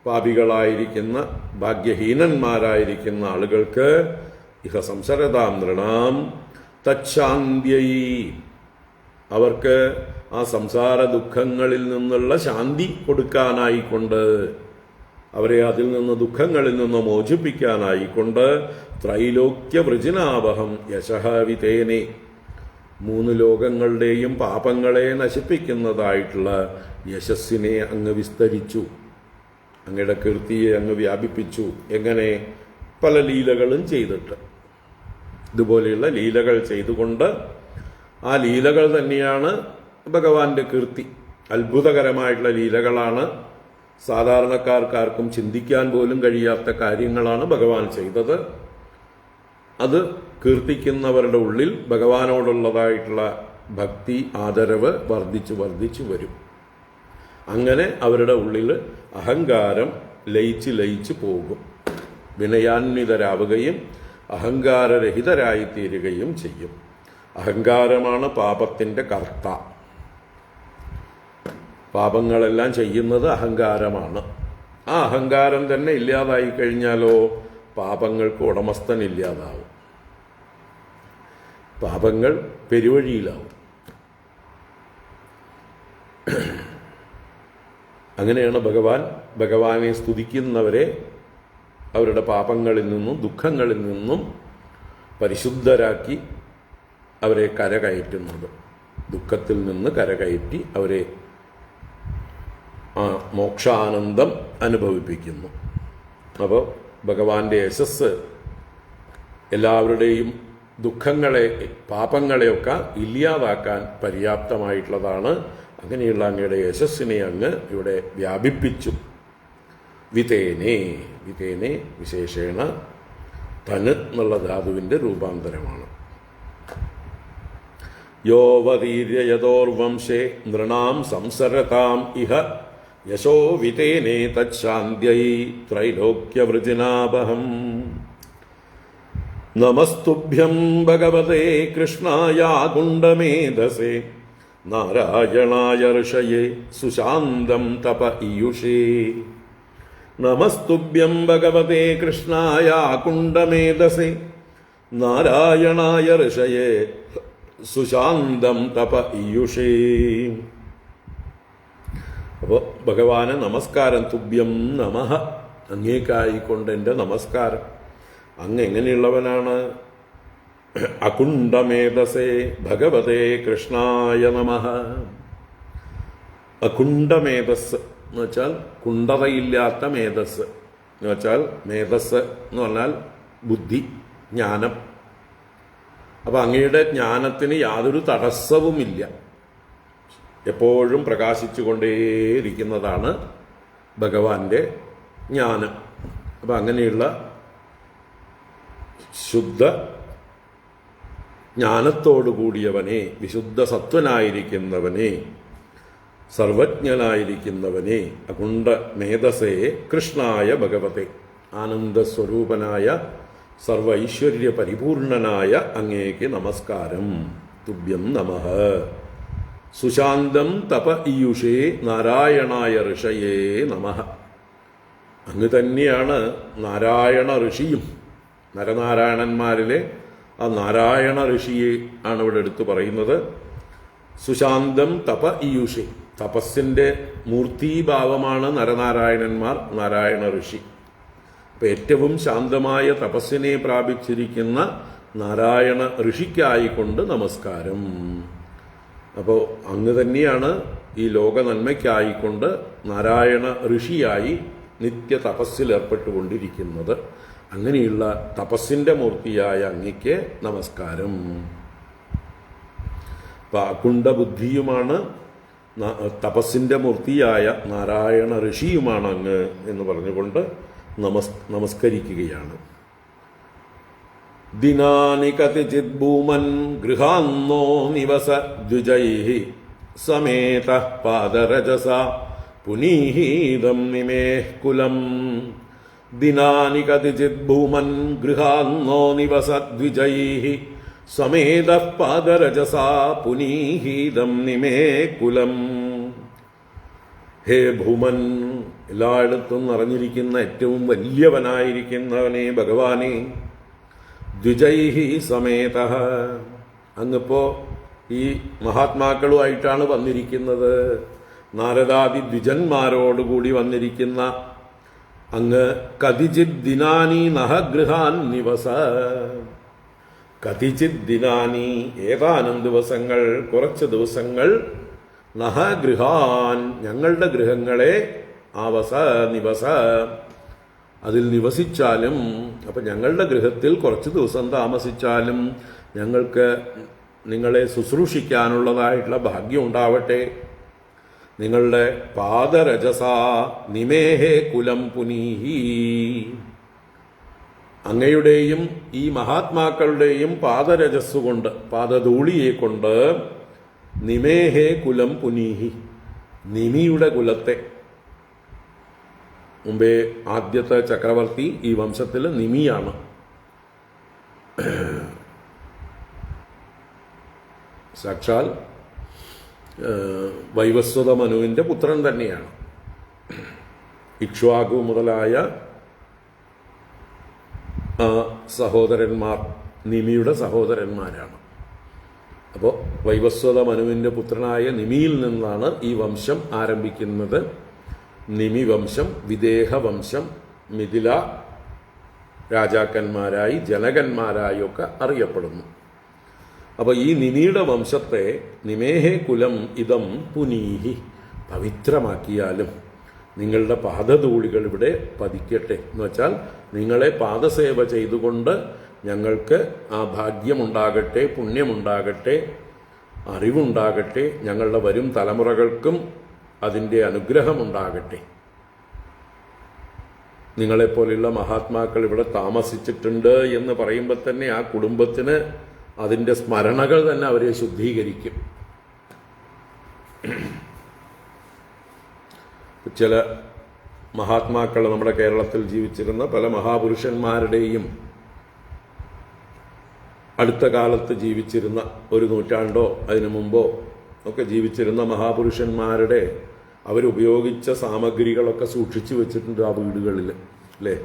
പാപികളായിരിക്കുന്ന ഭാഗ്യഹീനന്മാരായിരിക്കുന്ന ആളുകൾക്ക് ഇഹ സംസരതാം നൃണാം തച്ഛാന്ത്യൈ, അവർക്ക് ആ സംസാര ദുഃഖങ്ങളിൽ നിന്നുള്ള ശാന്തി കൊടുക്കാനായിക്കൊണ്ട്, അവരെ അതിൽ നിന്ന് ദുഃഖങ്ങളിൽ നിന്ന് മോചിപ്പിക്കാനായിക്കൊണ്ട് ത്രൈലോക്യവൃജിനാവഹം യശഃ വിതേനേ, മൂന്ന് ലോകങ്ങളുടെയും പാപങ്ങളെ നശിപ്പിക്കുന്നതായിട്ടുള്ള യശസ്സിനെ അങ്ങ് വിസ്തരിച്ചു, അങ്ങയുടെ കീർത്തിയെ അങ്ങ് വ്യാപിപ്പിച്ചു. എങ്ങനെ? പല ലീലകളും ചെയ്തിട്ട്, ഇതുപോലെയുള്ള ലീലകൾ ചെയ്തുകൊണ്ട്, ആ ലീലകൾ തന്നെയാണ് ഭഗവാന്റെ കീർത്തി. അത്ഭുതകരമായിട്ടുള്ള ലീലകളാണ്, സാധാരണക്കാർക്കാർക്കും ചിന്തിക്കാൻ പോലും കഴിയാത്ത കാര്യങ്ങളാണ് ഭഗവാൻ ചെയ്തത്. അത് കീർത്തിക്കുന്നവരുടെ ഉള്ളിൽ ഭഗവാനോടുള്ളതായിട്ടുള്ള ഭക്തി, ആദരവ് വർദ്ധിച്ചു വർദ്ധിച്ചു വരും. അങ്ങനെ അവരുടെ ഉള്ളിൽ അഹങ്കാരം ലയിച്ച് ലയിച്ച് പോകും, വിനയാന്വിതരാവുകയും അഹങ്കാരരഹിതരായിത്തീരുകയും ചെയ്യും. അഹങ്കാരമാണ് പാപത്തിൻ്റെ കർത്ത. പാപങ്ങളെല്ലാം ചെയ്യുന്നത് അഹങ്കാരമാണ്. ആ അഹങ്കാരം തന്നെ ഇല്ലാതായി കഴിഞ്ഞാലോ പാപങ്ങൾക്ക് ഉടമസ്ഥനില്ലാതാവും, പാപങ്ങൾ പെരുവഴിയിലാവും. അങ്ങനെയാണ് ഭഗവാനെ സ്തുതിക്കുന്നവരെ അവരുടെ പാപങ്ങളിൽ നിന്നും ദുഃഖങ്ങളിൽ നിന്നും പരിശുദ്ധരാക്കി അവരെ കരകയറ്റുന്നത്. ദുഃഖത്തിൽ നിന്ന് കരകയറ്റി അവരെ മോക്ഷാനന്ദം അനുഭവിപ്പിക്കുന്നു. അപ്പോൾ ഭഗവാന്റെ യശസ് എല്ലാവരുടെയും ദുഃഖങ്ങളെ, പാപങ്ങളെയൊക്കെ ഇല്ലാതാക്കാൻ പര്യാപ്തമായിട്ടുള്ളതാണ്. അങ്ങനെയുള്ള അങ്ങയുടെ യശസ്സിനെ അങ്ങ് ഇവിടെ വ്യാപിപ്പിച്ചു. വിതേനെ, വിതേനെ വിശേഷേണ തന് എന്നുള്ള ധാതുവിൻ്റെ രൂപാന്തരമാണ്. യോവതീര്യ യദോർവംശേ നൃണാം സംസരതാം ഇഹ യശോ വിതേനേ തച്ഛാന്ത്യൈ ത്രൈലോക്യവൃജിനാപഹം. നമസ്തുഭ്യം ഭഗവതേ കൃഷ്ണായ കുണ്ഡമേധസേ നാരായണായ ഋഷയേ സുശാന്തം തപ ഈയുഷേ. നമസ്തുഭ്യം ഭഗവതേ കൃഷ്ണായ കുണ്ഡമേധസേ നാരായണായ ഋഷയേ സുശാന്തം തപ ഈയുഷേ. അപ്പോൾ ഭഗവാന് നമസ്കാരം, തുഭ്യം നമഃ, അങ്ങേക്കായിക്കൊണ്ട് എൻ്റെ നമസ്കാരം. അങ്ങ് എങ്ങനെയുള്ളവനാണ്? അകുണ്ഠമേധസേ ഭഗവതേ കൃഷ്ണായ നമഃ. അകുണ്ഠമേധസ് എന്ന് വെച്ചാൽ കുണ്ഠതയില്ലാത്ത മേധസ് എന്ന് വെച്ചാൽ, മേധസ് എന്ന് പറഞ്ഞാൽ ബുദ്ധി, ജ്ഞാനം. അപ്പം അങ്ങയുടെ ജ്ഞാനത്തിന് യാതൊരു തടസ്സവുമില്ല, എപ്പോഴും പ്രകാശിച്ചു കൊണ്ടേയിരിക്കുന്നതാണ് ഭഗവാന്റെ ജ്ഞാനം. അപ്പം അങ്ങനെയുള്ള ശുദ്ധ ജ്ഞാനത്തോടു കൂടിയവനെ, വിശുദ്ധ സത്വനായിരിക്കുന്നവനെ, സർവജ്ഞനായിരിക്കുന്നവനെ, അകുണ്ഠ മേധസേ കൃഷ്ണായ ഭഗവതേ, ആനന്ദസ്വരൂപനായ സർവ ഐശ്വര്യ പരിപൂർണനായ അങ്ങേക്ക് നമസ്കാരം. തുഭ്യം നമഃ. സുശാന്തം തപ ഈയുഷേ നാരായണായ ഋഷയേ നമഃ. അങ്ങ് തന്നെയാണ് നാരായണ ഋഷിയും. നരനാരായണന്മാരിലെ ആ നാരായണ ഋഷിയെ ആണ് ഇവിടെ എടുത്തു പറയുന്നത്. സുശാന്തം തപ ഈയുഷേ, തപസ്സിന്റെ മൂർത്തീഭാവമാണ് നരനാരായണന്മാർ, നാരായണ ഋഷി. അപ്പം ഏറ്റവും ശാന്തമായ തപസ്സിനെ പ്രാപിച്ചിരിക്കുന്ന നാരായണ ഋഷിക്കായിക്കൊണ്ട് നമസ്കാരം. അപ്പോൾ അങ്ങ് തന്നെയാണ് ഈ ലോക നന്മയ്ക്കായിക്കൊണ്ട് നാരായണ ഋഷിയായി നിത്യ തപസ്സിൽ ഏർപ്പെട്ടുകൊണ്ടിരിക്കുന്നത്. അങ്ങനെയുള്ള തപസ്സിന്റെ മൂർത്തിയായ അങ്ങയ്ക്ക് നമസ്കാരം. അപ്പം അകുണ്ഠബുദ്ധിയുമാണ്, തപസ്സിന്റെ മൂർത്തിയായ നാരായണ ഋഷിയുമാണ് അങ്ങ് എന്ന് പറഞ്ഞുകൊണ്ട് നമസ്കരിക്കുകയാണ്. ദിനാനി കതിചിത് ഭൂമൻ ഗൃഹാന്നോ നിവസ ദ്വിജൈഃ സമേത പാദരജസ പുനീഹീതം നിമേഃ കുലം. ദിനാനി കതിചിത് ഭൂമൻ ഗൃഹാന്നോ നിവസ ദ്വിജൈഃ സമേത പാദരജസ പുനീഹീതം നിമേഃ കുലം. ഹേ ഭൂമൻ, എല്ലായിടത്തും നിറഞ്ഞിരിക്കുന്ന ഏറ്റവും വലിയവനായിരിക്കുന്നവനെ ഭഗവാനെ, ദ്വിജൈഹി സമേത, അങ്ങിപ്പോ ഈ മഹാത്മാക്കളുമായിട്ടാണ് വന്നിരിക്കുന്നത്. നാരദാദി ദ്വിജന്മാരോടുകൂടി വന്നിരിക്കുന്ന അങ്ങ് കതിചിത് ദിനാനി നഹഗൃഹാൻ നിവസ. കതിചിത് ദിനാനി, ഏതാനും ദിവസങ്ങൾ, കുറച്ച് ദിവസങ്ങൾ, നഹഗൃഹാൻ, ഞങ്ങളുടെ ഗൃഹങ്ങളെ, ആവസ നിവസ, അതിൽ നിവസിച്ചാലും. അപ്പം ഞങ്ങളുടെ ഗൃഹത്തിൽ കുറച്ച് ദിവസം താമസിച്ചാലും ഞങ്ങൾക്ക് നിങ്ങളെ ശുശ്രൂഷിക്കാനുള്ളതായിട്ടുള്ള ഭാഗ്യം ഉണ്ടാവട്ടെ. നിങ്ങളുടെ പാദരജസ നിമേഹേ കുലം പുനീഹി, അങ്ങയുടെയും ഈ മഹാത്മാക്കളുടെയും പാദരജസ്സുകൊണ്ട്, പാദധൂളിയെ കൊണ്ട്, നിമേഹേ കുലം പുനീഹി, നിമിയുടെ കുലത്തെ. മുമ്പേ ആദ്യത്തെ ചക്രവർത്തി ഈ വംശത്തിൽ നിമിയാണ്. സാക്ഷാൽ വൈവസ്വത മനുവിൻ്റെ പുത്രൻ തന്നെയാണ്. ഇക്ഷ്വാകു മുതലായ സഹോദരന്മാർ നിമിയുടെ സഹോദരന്മാരാണ്. അപ്പോൾ വൈവസ്വത മനുവിൻ്റെ പുത്രനായ നിമിയിൽ നിന്നാണ് ഈ വംശം ആരംഭിക്കുന്നത്. നിമി വംശം വിദേഹ വംശം, മിഥില രാജാക്കന്മാരായി ജനകന്മാരായൊക്കെ അറിയപ്പെടുന്നു. അപ്പോൾ ഈ നിമിയുടെ വംശത്തെ നിമേഹേ കുലം ഇതം പുനീഹി, പവിത്രമാക്കിയാലും നിങ്ങളുടെ പാദധൂളികൾ ഇവിടെ പതിക്കട്ടെ എന്ന് വെച്ചാൽ നിങ്ങളെ പാദസേവ ചെയ്തുകൊണ്ട് ഞങ്ങൾക്ക് ആ ഭാഗ്യമുണ്ടാകട്ടെ, പുണ്യമുണ്ടാകട്ടെ, അറിവുണ്ടാകട്ടെ, ഞങ്ങളുടെ വരും തലമുറകൾക്കും അതിൻ്റെ അനുഗ്രഹമുണ്ടാകട്ടെ. നിങ്ങളെപ്പോലെയുള്ള മഹാത്മാക്കൾ ഇവിടെ താമസിച്ചിട്ടുണ്ട് എന്ന് പറയുമ്പോൾ തന്നെ ആ കുടുംബത്തിന് അതിൻ്റെ സ്മരണകൾ തന്നെ അവരെ ശുദ്ധീകരിക്കും. ചില മഹാത്മാക്കൾ നമ്മുടെ കേരളത്തിൽ ജീവിച്ചിരുന്ന പല മഹാപുരുഷന്മാരുടെയും അടുത്ത കാലത്ത് ജീവിച്ചിരുന്ന, ഒരു നൂറ്റാണ്ടോ അതിനു മുമ്പോ ഒക്കെ ജീവിച്ചിരുന്ന മഹാപുരുഷന്മാരുടെ അവരുപയോഗിച്ച സാമഗ്രികളൊക്കെ സൂക്ഷിച്ചു വെച്ചിട്ടുണ്ട് ആ വീടുകളിൽ, അല്ലേ?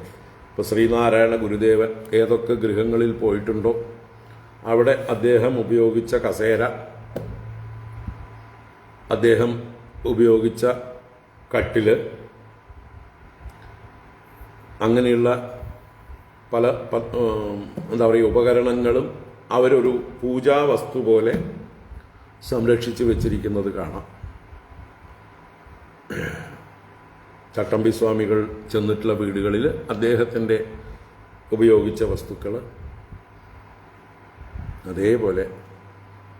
ഇപ്പോൾ ശ്രീനാരായണ ഗുരുദേവൻ ഏതൊക്കെ ഗൃഹങ്ങളിൽ പോയിട്ടുണ്ടോ അവിടെ അദ്ദേഹം ഉപയോഗിച്ച കസേര, അദ്ദേഹം ഉപയോഗിച്ച കട്ടില്, അങ്ങനെയുള്ള പല എന്താ പറയുക ഉപകരണങ്ങളും അവരൊരു പൂജാ വസ്തു പോലെ സംരക്ഷിച്ച് വെച്ചിരിക്കുന്നത് കാണാം. ചട്ടമ്പി സ്വാമികൾ ചെന്നിട്ടുള്ള വീടുകളിൽ അദ്ദേഹത്തിൻ്റെ ഉപയോഗിച്ച വസ്തുക്കൾ, അതേപോലെ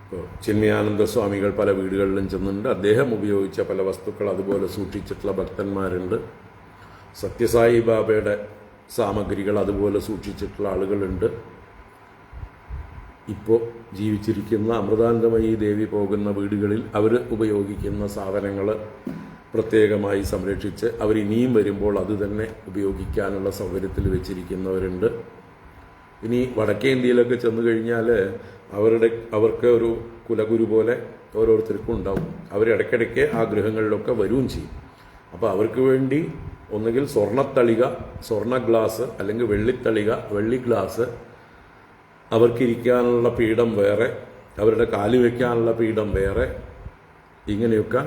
ഇപ്പോൾ ചിന്മയാനന്ദ സ്വാമികൾ പല വീടുകളിലും ചെന്നിട്ടുണ്ട്, അദ്ദേഹം ഉപയോഗിച്ച പല വസ്തുക്കൾ അതുപോലെ സൂക്ഷിച്ചിട്ടുള്ള ഭക്തന്മാരുണ്ട്. സത്യസായി ബാബയുടെ സാമഗ്രികൾ അതുപോലെ സൂക്ഷിച്ചിട്ടുള്ള ആളുകളുണ്ട്. ഇപ്പോൾ ജീവിച്ചിരിക്കുന്ന അമൃതാനന്ദമയി ദേവി പോകുന്ന വീടുകളിൽ അവർ ഉപയോഗിക്കുന്ന സാധനങ്ങൾ പ്രത്യേകമായി സംരക്ഷിച്ച് അവരിനിയും വരുമ്പോൾ അത് തന്നെ ഉപയോഗിക്കാനുള്ള സൗകര്യത്തിൽ വെച്ചിരിക്കുന്നവരുണ്ട്. ഇനി വടക്കേ ഇന്ത്യയിലൊക്കെ ചെന്നു കഴിഞ്ഞാൽ അവർക്ക് ഒരു കുലഗുരു പോലെ ഓരോരുത്തർക്കും ഉണ്ടാവും. അവരിടയ്ക്കിടയ്ക്ക് ആ ഗൃഹങ്ങളിലൊക്കെ വരികയും ചെയ്യും. അപ്പോൾ അവർക്ക് വേണ്ടി ഒന്നുകിൽ സ്വർണ്ണത്തളിക, സ്വർണ്ണ ഗ്ലാസ്, അല്ലെങ്കിൽ വെള്ളിത്തളിക, വെള്ളി ഗ്ലാസ്, അവർക്കിരിക്കാനുള്ള പീഠം വേറെ, അവരുടെ കാല് വയ്ക്കാനുള്ള പീഠം വേറെ, ഇങ്ങനെയൊക്കെ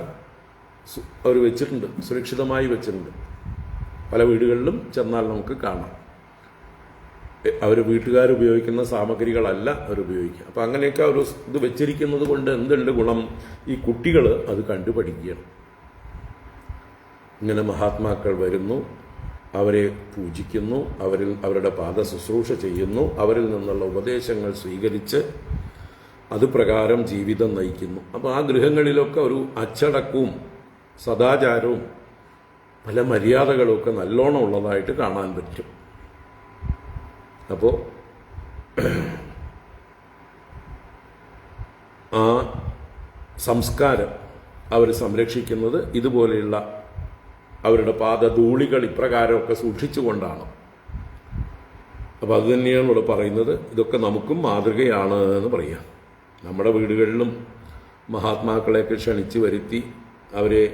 അവർ വെച്ചിട്ടുണ്ട്, സുരക്ഷിതമായി വെച്ചിട്ടുണ്ട്. പല വീടുകളിലും ചെന്നാൽ നമുക്ക് കാണാം. അവർ വീട്ടുകാരുപയോഗിക്കുന്ന സാമഗ്രികളല്ല അവരുപയോഗിക്കുക. അപ്പം അങ്ങനെയൊക്കെ ഒരു ഇത് വെച്ചിരിക്കുന്നത് കൊണ്ട് എന്തുണ്ട് ഗുണം? ഈ കുട്ടികൾ അത് കണ്ടുപഠിക്കുകയാണ്. ഇങ്ങനെ മഹാത്മാക്കൾ വരുന്നു, അവരെ പൂജിക്കുന്നു, അവരുടെ പാദ ശുശ്രൂഷ ചെയ്യുന്നു, അവരിൽ നിന്നുള്ള ഉപദേശങ്ങൾ സ്വീകരിച്ച് അതുപ്രകാരം ജീവിതം നയിക്കുന്നു. അപ്പോൾ ആ ഗൃഹങ്ങളിലൊക്കെ ഒരു അച്ചടക്കവും സദാചാരവും പല മര്യാദകളുമൊക്കെ നല്ലോണം ഉള്ളതായിട്ട് കാണാൻ പറ്റും. അപ്പോൾ ആ സംസ്കാരം അവർ സംരക്ഷിക്കുന്നത് ഇതുപോലെയുള്ള അവരുടെ പാദധൂളികൾ ഇപ്രകാരമൊക്കെ സൂക്ഷിച്ചുകൊണ്ടാണ്. അപ്പോൾ അത് തന്നെയാണ് ഇവിടെ പറയുന്നത്. ഇതൊക്കെ നമുക്കും മാതൃകയാണ് എന്ന് പറയാം. നമ്മുടെ വീടുകളിലും മഹാത്മാക്കളെയൊക്കെ ക്ഷണിച്ച് വരുത്തി അവരെ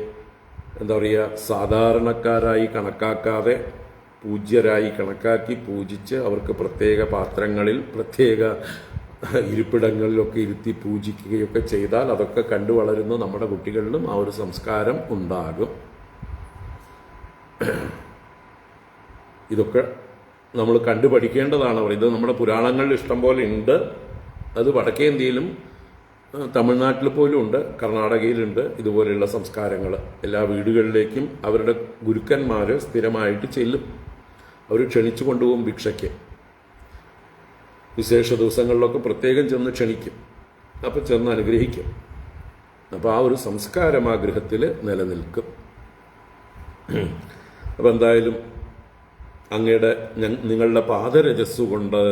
എന്താ പറയുക, സാധാരണക്കാരായി കണക്കാക്കാതെ പൂജ്യരായി കണക്കാക്കി പൂജിച്ച് അവർക്ക് പ്രത്യേക പാത്രങ്ങളിൽ പ്രത്യേക ഇരിപ്പിടങ്ങളിലൊക്കെ ഇരുത്തി പൂജിക്കുകയൊക്കെ ചെയ്താൽ അതൊക്കെ കണ്ടു വളരുന്ന നമ്മുടെ കുട്ടികളിലും ആ ഒരു സംസ്കാരം ഉണ്ടാകും. ഇതൊക്കെ നമ്മൾ കണ്ടുപഠിക്കേണ്ടതാണ്. ഇത് നമ്മുടെ പുരാണങ്ങളിൽ ഇഷ്ടം പോലെ ഉണ്ട്. അത് വടക്കേ ഇന്ത്യയിലും തമിഴ്നാട്ടിൽ പോലും ഉണ്ട്, കർണാടകയിലുണ്ട് ഇതുപോലെയുള്ള സംസ്കാരങ്ങൾ. എല്ലാ വീടുകളിലേക്കും അവരുടെ ഗുരുക്കന്മാർ സ്ഥിരമായിട്ട് ചെല്ലും. അവർ ക്ഷണിച്ചു കൊണ്ടുപോകും ഭിക്ഷയ്ക്ക്. വിശേഷ ദിവസങ്ങളിലൊക്കെ പ്രത്യേകം ചെന്ന് ക്ഷണിക്കും. അപ്പം ചെന്ന് അനുഗ്രഹിക്കും. അപ്പോൾ ആ ഒരു സംസ്കാരം ആ ഗൃഹത്തിൽ നിലനിൽക്കും. അപ്പം എന്തായാലും നിങ്ങളുടെ പാദരജസ്സുകൊണ്ട്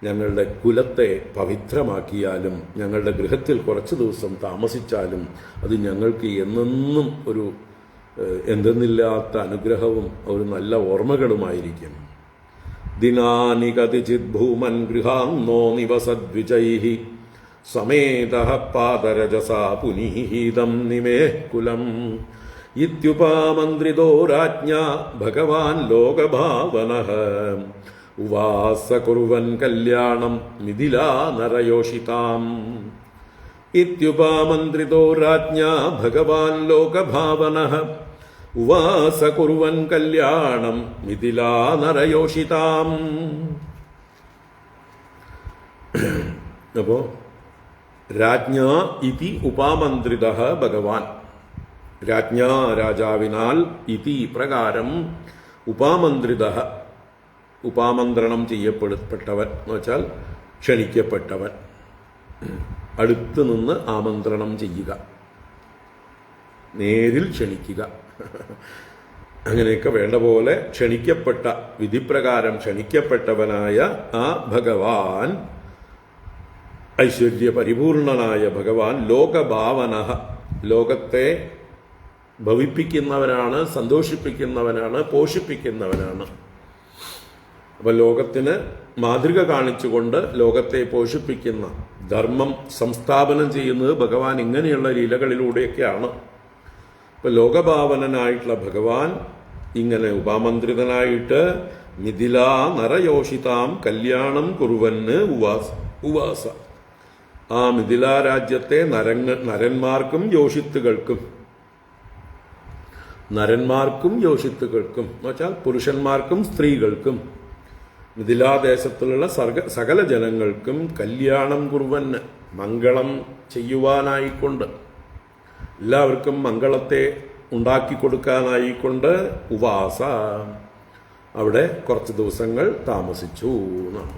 ഞങ്ങളുടെ കുലത്തെ പവിത്രമാക്കിയാലും ഞങ്ങളുടെ ഗൃഹത്തിൽ കുറച്ച് ദിവസം താമസിച്ചാലും അത് ഞങ്ങൾക്ക് എന്നെന്നും ഒരു എന്തെന്നില്ലാത്ത അനുഗ്രഹവും ഒരു നല്ല ഓർമ്മകളുമായിരിക്കും. ദിനാനി കതിചിത് ഭൂമൻ ഗൃഹാന്നോ നിവസദ്വിജൈഹി സമേതഃ പാദരജസാ പുനീഹിതം നിമേ കുലം ഇത്യുപാമന്ത്രിതോ രാജ്ഞാ ഭഗവാൻ ലോകഭാവനഃ ഉവാസ കുർവൻ കല്യാണം മിഥിലാ നരയോഷിതാം. ഇത്യുപാമന്ത്രിതോ രാജ്ഞാ ഭഗവാൻ ലോകഭാവനഃ ഉവാസ കുർവൻ കല്യാണം മിഥിലാ നരയോഷിതാം. അപ്പോ രാജ്ഞാ ഇതി ഉപാമന്ത്രിതഃ ഭഗവാൻ, രാജ്ഞാ രാജാവിനാൽ ഇതി പ്രകാരം ഉപാമന്ത്രിതഃ ഉപാമന്ത്രണം ചെയ്യപ്പെട്ടവൻ എന്ന് വെച്ചാൽ ക്ഷണിക്കപ്പെട്ടവൻ, അടുത്ത് നിന്ന് ആമന്ത്രണം ചെയ്യുക, നേരിൽ ക്ഷണിക്കുക, അങ്ങനെയൊക്കെ വേണ്ട പോലെ ക്ഷണിക്കപ്പെട്ട വിധിപ്രകാരം ക്ഷണിക്കപ്പെട്ടവനായ ആ ഭഗവാൻ, ഐശ്വര്യ പരിപൂർണനായ ഭഗവാൻ ലോകഭാവനഃ ലോകത്തെ ഭവിപ്പിക്കുന്നവനാണ്, സന്തോഷിപ്പിക്കുന്നവനാണ്, പോഷിപ്പിക്കുന്നവനാണ്. അപ്പം ലോകത്തിന് മാതൃക കാണിച്ചുകൊണ്ട് ലോകത്തെ പോഷിപ്പിക്കുന്ന ധർമ്മം സംസ്ഥാപനം ചെയ്യുന്നത് ഭഗവാൻ ഇങ്ങനെയുള്ള ലീലകളിലൂടെയൊക്കെയാണ്. ഇപ്പം ലോകഭാവനനായിട്ടുള്ള ഭഗവാൻ ഇങ്ങനെ ഉപാമന്ത്രിതനായിട്ട് മിഥിലാ നരയോഷിതാം കല്യാണം കുറുവന് ഉവാസ, ആ മിഥിലാ രാജ്യത്തെ നരന്മാർക്കും യോഷിത്തുകൾക്കും നരന്മാർക്കും യോഷിത്തുക്കൾക്കും എന്ന് വെച്ചാൽ പുരുഷന്മാർക്കും സ്ത്രീകൾക്കും മിഥിലാദേശത്തിലുള്ള സകല ജനങ്ങൾക്കും കല്യാണം കുറുവന് മംഗളം ചെയ്യുവാനായിക്കൊണ്ട് എല്ലാവർക്കും മംഗളത്തെ ഉണ്ടാക്കി കൊടുക്കാനായിക്കൊണ്ട് ഉവാസ അവിടെ കുറച്ച് ദിവസങ്ങൾ താമസിച്ചു എന്നാണ്.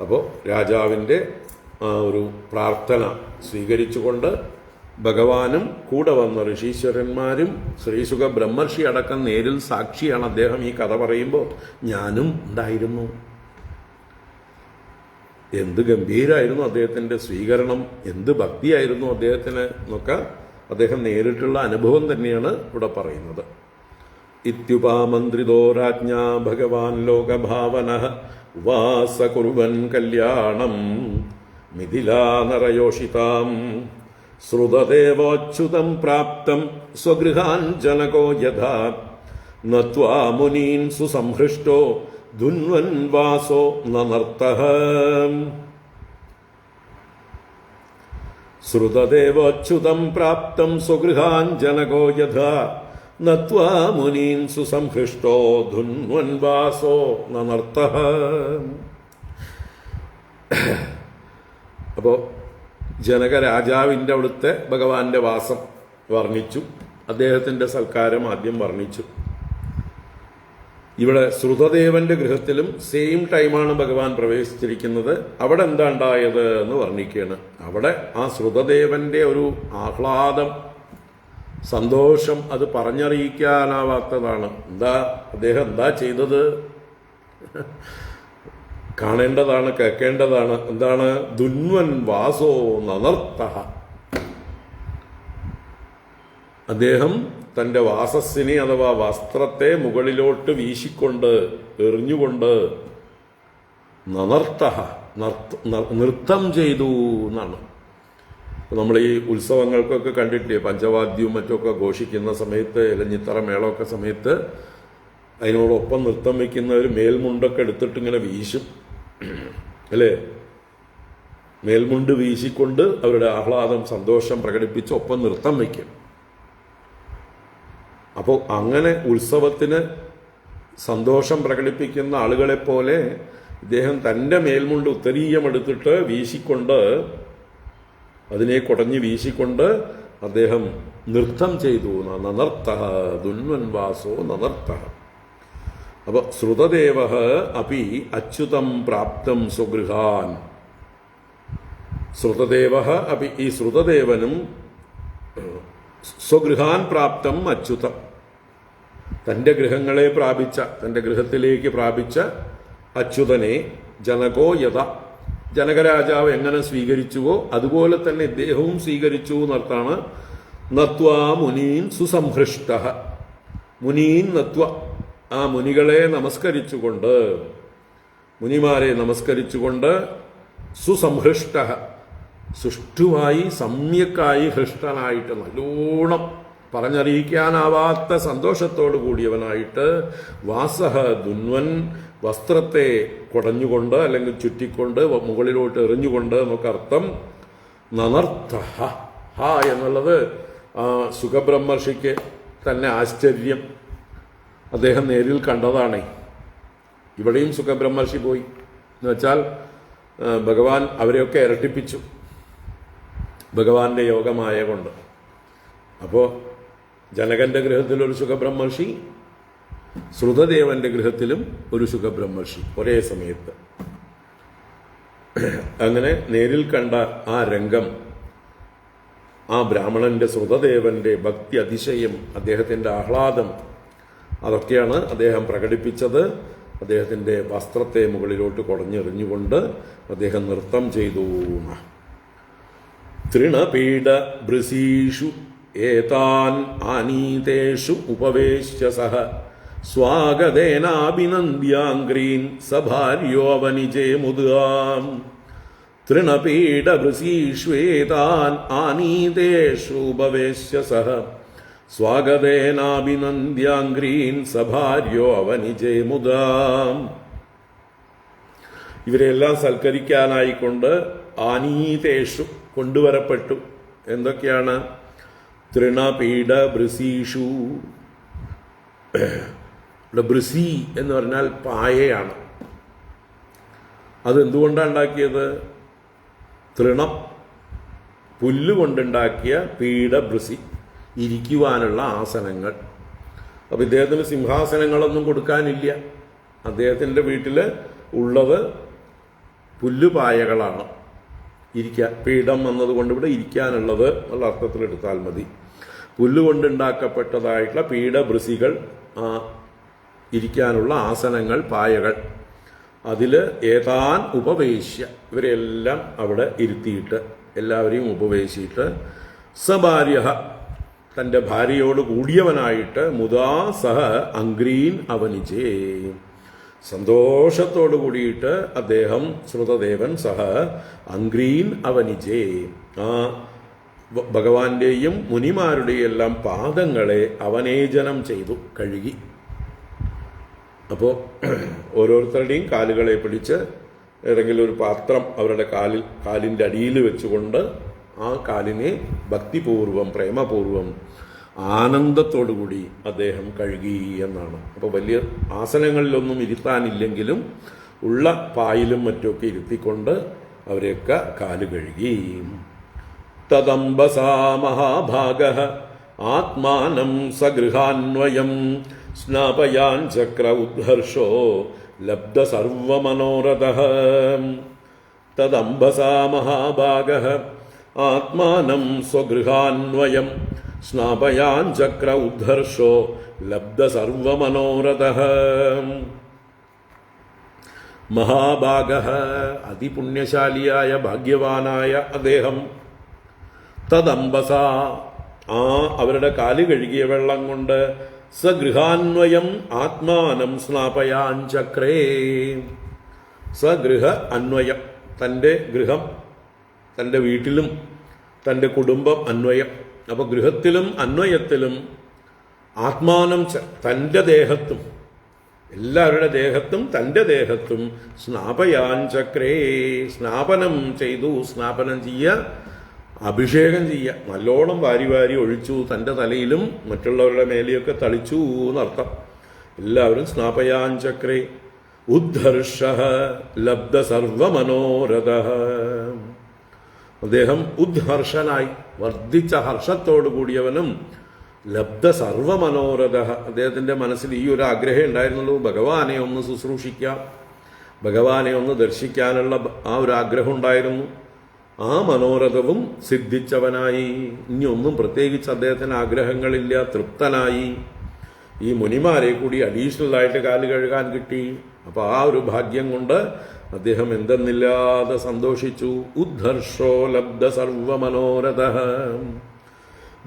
അപ്പോൾ രാജാവിൻ്റെ ഒരു പ്രാർത്ഥന സ്വീകരിച്ചുകൊണ്ട് ഭഗവാനും കൂടെ വന്ന ഋഷീശ്വരന്മാരും ശ്രീശുഖ ബ്രഹ്മർഷി അടക്കം നേരിൽ സാക്ഷിയാണ്. അദ്ദേഹം ഈ കഥ പറയുമ്പോൾ ഞാനും ഉണ്ടായിരുന്നു. എന്ത് ഗംഭീരായിരുന്നു അദ്ദേഹത്തിൻ്റെ സ്വീകരണം, എന്ത് ഭക്തിയായിരുന്നു അദ്ദേഹത്തിന് എന്നൊക്കെ അദ്ദേഹം നേരിട്ടുള്ള അനുഭവം തന്നെയാണ് ഇവിടെ പറയുന്നത്. ഇത്യുപാമന്ത്രിതോ രാജ്ഞാ ഭഗവാൻ ലോകഭാവനഃ ഉവാസ കുർവൻ കല്യാണം മിഥിലാനരയോഷിതാം ശ്രുതദേവോച്യുതം പ്രാപ്തം സ്വഗൃഹാൻ ജനകോ യഥാ നത്വാ മുനീൻ സുസംഹൃഷ്ടോ ധുന്വൻ വാസോ നനർത്തഃ. ശ്രുതദേവോച്യുതം പ്രാപ്തം സ്വഗൃഹാൻ ജനകോ യഥാ നത്വാ മുനീൻ സുസംഹൃഷ്ടോ ധുന്വൻ വാസോ നനർത്തഃ. അപ്പോൾ ജനക രാജാവിൻ്റെ അവിടുത്തെ ഭഗവാന്റെ വാസം വർണ്ണിച്ചു, അദ്ദേഹത്തിൻ്റെ സൽക്കാരം ആദ്യം വർണ്ണിച്ചു. ഇവിടെ ശ്രുതദേവന്റെ ഗൃഹത്തിലും സെയിം ടൈമാണ് ഭഗവാൻ പ്രവേശിച്ചിരിക്കുന്നത്. അവിടെ എന്താ ഉണ്ടായത് എന്ന് വർണ്ണിക്കുകയാണ്. അവിടെ ആ ശ്രുതദേവന്റെ ഒരു ആഹ്ലാദം, സന്തോഷം അത് പറഞ്ഞറിയിക്കാനാവാത്തതാണ്. അദ്ദേഹം എന്താ ചെയ്തത് കാണേണ്ടതാണ്, കേൾക്കേണ്ടതാണ്. എന്താണ്? ധുന്വൻ വാസോ നനർത്തഃ. അദ്ദേഹം തന്റെ വാസസ്സിനെ അഥവാ വസ്ത്രത്തെ മുകളിലോട്ട് വീശിക്കൊണ്ട് എറിഞ്ഞുകൊണ്ട് നനർത്തഃ നൃത്തം ചെയ്തു എന്നാണ്. നമ്മൾ ഈ ഉത്സവങ്ങൾക്കൊക്കെ കണ്ടിട്ടില്ലേ, പഞ്ചവാദ്യവും മറ്റൊക്കെ ഘോഷിക്കുന്ന സമയത്ത്, ഇലഞ്ഞിത്തറ മേളമൊക്കെ സമയത്ത് അതിനോടൊപ്പം നൃത്തം വയ്ക്കുന്നവർ മേൽമുണ്ടൊക്കെ എടുത്തിട്ട് ഇങ്ങനെ വീശും അല്ലേ? മേൽമുണ്ട് വീശിക്കൊണ്ട് അവരുടെ ആഹ്ലാദം, സന്തോഷം പ്രകടിപ്പിച്ച് ഒപ്പം നൃത്തം വയ്ക്കും. അപ്പോൾ അങ്ങനെ ഉത്സവത്തിന് സന്തോഷം പ്രകടിപ്പിക്കുന്ന ആളുകളെ പോലെ ഇദ്ദേഹം തൻ്റെ മേൽമുണ്ട് ഉത്തരീയമെടുത്തിട്ട് വീശിക്കൊണ്ട്, അതിനെ കുടഞ്ഞ് വീശിക്കൊണ്ട് അദ്ദേഹം നൃത്തം ചെയ്തു. നനർത്തഃ ധുന്വൻ വാസോ നനർത്തഃ. അപ്പൊ ശ്രുതദേവ അപി അച്യുതം പ്രാപ്തം സ്വഗൃഹാൻ. ശ്രുതദേവ അപി, ഈ ശ്രുതദേവനും സ്വഗൃഹാൻ പ്രാപ്തം അച്യുതം, തൻ്റെ ഗൃഹങ്ങളെ പ്രാപിച്ച, തൻ്റെ ഗൃഹത്തിലേക്ക് പ്രാപിച്ച അച്യുതനെ ജനകോ യഥ, ജനകരാജാവ് എങ്ങനെ സ്വീകരിച്ചുവോ അതുപോലെ തന്നെ ഇദ്ദേഹവും സ്വീകരിച്ചു എന്നർത്ഥാണ്. നത്വാ മുനീൻ സുസംഹൃഷ്ട. മുനീൻ നത്വ, ആ മുനികളെ നമസ്കരിച്ചുകൊണ്ട്, മുനിമാരെ നമസ്കരിച്ചുകൊണ്ട്, സുസംഹൃഷ്ട, സുഷ്ടുവായി സമ്യക്കായി ഹൃഷ്ടനായിട്ട്, നല്ലോണം പറഞ്ഞറിയിക്കാനാവാത്ത സന്തോഷത്തോടു കൂടിയവനായിട്ട്, വാസഹ ധുന്വൻ, വസ്ത്രത്തെ കുടഞ്ഞുകൊണ്ട് അല്ലെങ്കിൽ ചുറ്റിക്കൊണ്ട് മുകളിലോട്ട് എറിഞ്ഞുകൊണ്ട് എന്നൊക്കെ അർത്ഥം. നനർത്ത ഹ എന്നുള്ളത് സുഖബ്രഹ്മർഷിക്ക് തന്നെ ആശ്ചര്യം. അദ്ദേഹം നേരിൽ കണ്ടതാണേ. ഇവിടെയും സുഖബ്രഹ്മർഷി പോയി എന്ന് വെച്ചാൽ ഭഗവാൻ അവരെയൊക്കെ ഇരട്ടിപ്പിച്ചു ഭഗവാന്റെ യോഗമായ കൊണ്ട്. അപ്പോൾ ജനകന്റെ ഗൃഹത്തിലൊരു സുഖബ്രഹ്മർഷി, ശ്രുതദേവന്റെ ഗൃഹത്തിലും ഒരു സുഖബ്രഹ്മർഷി ഒരേ സമയത്ത്. അങ്ങനെ നേരിൽ കണ്ട ആ രംഗം, ആ ബ്രാഹ്മണന്റെ ശ്രുതദേവന്റെ ഭക്തി അതിശയം, അദ്ദേഹത്തിന്റെ ആഹ്ലാദം, അതൊക്കെയാണ് അദ്ദേഹം പ്രകടിപ്പിച്ചത്. അദ്ദേഹത്തിന്റെ വസ്ത്രത്തെ മുകളിലോട്ട് കുടഞ്ഞെറിഞ്ഞുകൊണ്ട് അദ്ദേഹം നൃത്തം ചെയ്തു. തൃണപീഡ ഭൃസീഷു ഏതാൻ ആനീതേഷു ഉപവേശ്യ സഹ സ്വാഗതേനാഭിനന്ദ്യാംഗ്രീൻ സഭാര്യോവനിജേ മുദാം. തൃണപീഡ ഭൃസീഷ്വേതാൻ ആനീതേഷു ഉപവേശ്യ സഹ സ്വാഗതേനാഭിനന്ദ്യാംഗ്രീൻ സഭാര്യോ അവനിജേ മുദാം. ഇവരെല്ലാം സൽക്കരിക്കാനായിക്കൊണ്ട് ആനീതേഷു കൊണ്ടുവരപ്പെട്ടു. എന്തൊക്കെയാണ്? തൃണപീഠ ബ്രസീഷു. ഇവിടെ ബ്രസി എന്ന് പറഞ്ഞാൽ പായയാണ്. അതെന്തുകൊണ്ടാണ് ഉണ്ടാക്കിയത്? തൃണം, പുല്ലുകൊണ്ടുണ്ടാക്കിയ പീഠ ബ്രസി, ഇരിക്കുവാനുള്ള ആസനങ്ങൾ. അപ്പം ഇദ്ദേഹത്തിന് സിംഹാസനങ്ങളൊന്നും കൊടുക്കാനില്ല. അദ്ദേഹത്തിൻ്റെ വീട്ടിൽ ഉള്ളത് പുല്ലുപായകളാണ്. പീഠം എന്നതുകൊണ്ട് ഇവിടെ ഇരിക്കാനുള്ളത് എന്നുള്ള അർത്ഥത്തിലെടുത്താൽ മതി. പുല്ലുകൊണ്ടുണ്ടാക്കപ്പെട്ടതായിട്ടുള്ള പീഠബ്രസികൾ, ഇരിക്കാനുള്ള ആസനങ്ങൾ, പായകൾ. അതിൽ ഏതാൻ ഉപവേശ്യ, ഇവരെല്ലാം അവിടെ ഇരുത്തിയിട്ട്, എല്ലാവരെയും ഉപവേശിയിട്ട്, സഭാര്യ, തൻ്റെ ഭാര്യയോട് കൂടിയവനായിട്ട്, മുതാ സഹ അംഗ്രീൻ അവനിജേ, സന്തോഷത്തോടു കൂടിയിട്ട് അദ്ദേഹം ശ്രുതദേവൻ സഹ അംഗ്രീൻ അവനിജേ, ആ ഭഗവാന്റെയും മുനിമാരുടെയും എല്ലാം പാദങ്ങളെ അവനേജനം ചെയ്തു, കഴുകി. അപ്പോൾ ഓരോരുത്തരുടെയും കാലുകളെ പിടിച്ച് ഏതെങ്കിലും ഒരു പാത്രം അവരുടെ കാലിൻ്റെ അടിയിൽ വെച്ചുകൊണ്ട് ആ കാലിനെ ഭക്തിപൂർവം, പ്രേമപൂർവം, ആനന്ദത്തോടുകൂടി അദ്ദേഹം കഴുകി എന്നാണ്. അപ്പോൾ വലിയ ആസനങ്ങളിലൊന്നും ഇരുത്താനില്ലെങ്കിലും ഉള്ള പായിലും മറ്റുമൊക്കെ ഇരുത്തിക്കൊണ്ട് അവരെയൊക്കെ കാല് കഴുകി. തദംബസാ മഹാഭാഗഃ ആത്മാനം സഗൃഹാന്വയം സ്നാപയാൻ ചക്ര ഉദ്ഹർഷോ ലബ്ധ സർവമനോരഥഃ. തദംബസാ മഹാഭാഗഃ ആത്മാനം സ്വഗൃഹാന്വയം സ്നാപയാൻ ചക്ര ഉദ്ഹർഷോ ലബ്ധ സർവമനോരഥഃ. മഹാഭാഗഃ, അതിപുണ്യശാലിയായ ഭാഗ്യവാനായ അദ്ദേഹം, തദംബസ, ആ അവരുടെ കാല് കഴുകിയ വെള്ളം കൊണ്ട്, സഗൃഹാന്വയം ആത്മാനം സ്നാപയാൻ ചക്രേ, സഗൃഹ അന്വയം, തൻ്റെ ഗൃഹം, തൻ്റെ വീട്ടിലും തൻ്റെ കുടുംബം അന്വയം. അപ്പോൾ ഗൃഹത്തിലും അന്വയത്തിലും ആത്മാനം തൻ്റെ ദേഹത്തും, എല്ലാവരുടെ ദേഹത്തും തൻ്റെ ദേഹത്തും സ്നാപയാൻ ചക്രേ, സ്നാപനം ചെയ്തു. സ്നാപനം ചെയ്യുക, അഭിഷേകം ചെയ്യുക, നല്ലോണം വാരി വാരി ഒഴിച്ചു. തൻ്റെ തലയിലും മറ്റുള്ളവരുടെ മേലെയൊക്കെ തളിച്ചു എന്നർത്ഥം. എല്ലാവരും സ്നാപയാൻ ചക്രേ ഉദ്ധർഷ ലബ്ധ സർവമനോരഥഃ. അദ്ദേഹം ഉദ്ഹർഷനായി, വർദ്ധിച്ച ഹർഷത്തോടു കൂടിയവനും, ലബ്ധ സർവമനോരഥഃ, അദ്ദേഹത്തിൻ്റെ മനസ്സിൽ ഈ ഒരു ആഗ്രഹം ഉണ്ടായിരുന്നുള്ളൂ, ഭഗവാനെ ഒന്ന് ശുശ്രൂഷിക്കാം, ഭഗവാനെ ഒന്ന് ദർശിക്കാനുള്ള ആ ഒരു ആഗ്രഹം ഉണ്ടായിരുന്നു. ആ മനോരഥവും സിദ്ധിച്ചവനായി. ഇനി ഒന്നും പ്രത്യേകിച്ച് അദ്ദേഹത്തിന് ആഗ്രഹങ്ങളില്ല, തൃപ്തനായി. ഈ മുനിമാരെ കൂടി അഡീഷണലായിട്ട് കാല് കഴുകാൻ കിട്ടി. അപ്പോൾ ആ ഒരു ഭാഗ്യം കൊണ്ട് അദ്ദേഹം എന്തെന്നില്ലാതെ സന്തോഷിച്ചു. ഉദ്ധർഷോ ലബ്ധ സർവമനോരഥഃ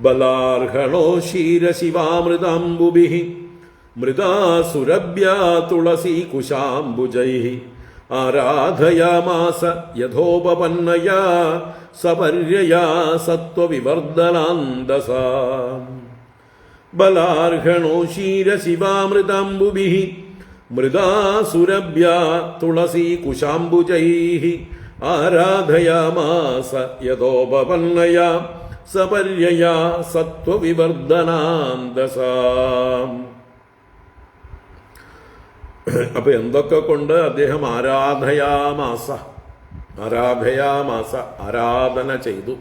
ബലാർഹണോ ക്ഷീരശിവാമൃതാംബുഭിഃ മൃദാസുരഭ്യാ തുളസീ കുശാംബുജൈഃ ആരാധയാമാസ യഥോപപന്നയാ സപര്യയാ സത്വവിവർദ്ധനാന്തസാ. ബലാർഹണോ ക്ഷീരശിവാമൃതാംബുഭിഃ മൃദാസുരഭ്യാ തുളസീ കുശാംബുജൈഃ ആരാധയാമാസ യഥോപപന്നയാ സപര്യയാ സത്വവിവർദ്ധനാന്തസാ. അപ്പൊ എന്തൊക്കെ കൊണ്ട് അദ്ദേഹം ആരാധയാമാസ, ആരാധന ചെയ്തു.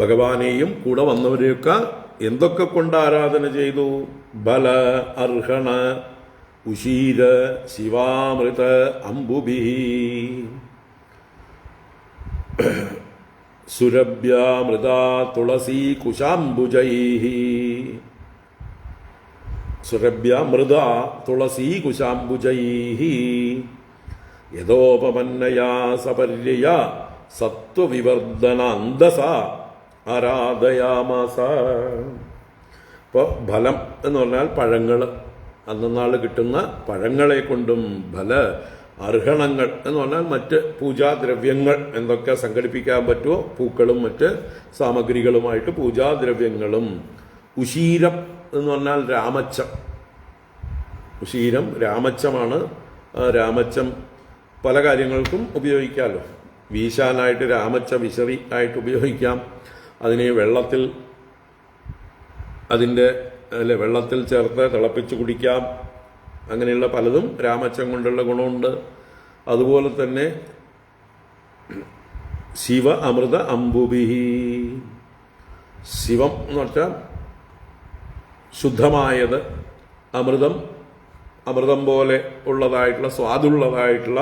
ഭഗവാനെയും കൂടെ വന്നവരെയൊക്കെ എന്തൊക്കെ കൊണ്ട് ആരാധന ചെയ്തു? ബല അർഹണ ഉശീര ശിവാമൃത അംബുഭിഃ സുരഭ്യാമൃതാ തുളസീ കുശാംബുജൈഃ. സുരഭ്യമൃത തുളസീ കുശാംബുജൈഃ യഥോപമന്നയാ സപര്യയാ സത്വവിവർദ്ധനാന്തസ ആരാധയാമാസ. ഇപ്പോൾ ഫലം എന്ന് പറഞ്ഞാൽ പഴങ്ങൾ, അന്നാൾ കിട്ടുന്ന പഴങ്ങളെ കൊണ്ടും, ഫല അർഹണങ്ങൾ എന്ന് പറഞ്ഞാൽ മറ്റ് പൂജാദ്രവ്യങ്ങൾ എന്തൊക്കെ സംഘടിപ്പിക്കാൻ പറ്റുമോ, പൂക്കളും മറ്റ് സാമഗ്രികളുമായിട്ട് പൂജാദ്രവ്യങ്ങളും. ഉശീരം എന്ന് പറഞ്ഞാൽ രാമച്ചം. ഉശീരം രാമച്ചമാണ്. രാമച്ചം പല കാര്യങ്ങൾക്കും ഉപയോഗിക്കാമല്ലോ. വീശാനായിട്ട് രാമച്ച വിശറി ആയിട്ട് ഉപയോഗിക്കാം. അതിനെ വെള്ളത്തിൽ അതിൻ്റെ അല്ലെ വെള്ളത്തിൽ ചേർത്ത് തിളപ്പിച്ച് കുടിക്കാം. അങ്ങനെയുള്ള പലതും രാമച്ചം കൊണ്ടുള്ള ഗുണമുണ്ട്. അതുപോലെ തന്നെ ശിവ അമൃത അംബുബിഹി, ശിവം എന്ന് പറഞ്ഞാൽ ശുദ്ധമായത്, അമൃതം പോലെ ഉള്ളതായിട്ടുള്ള സ്വാദുള്ളതായിട്ടുള്ള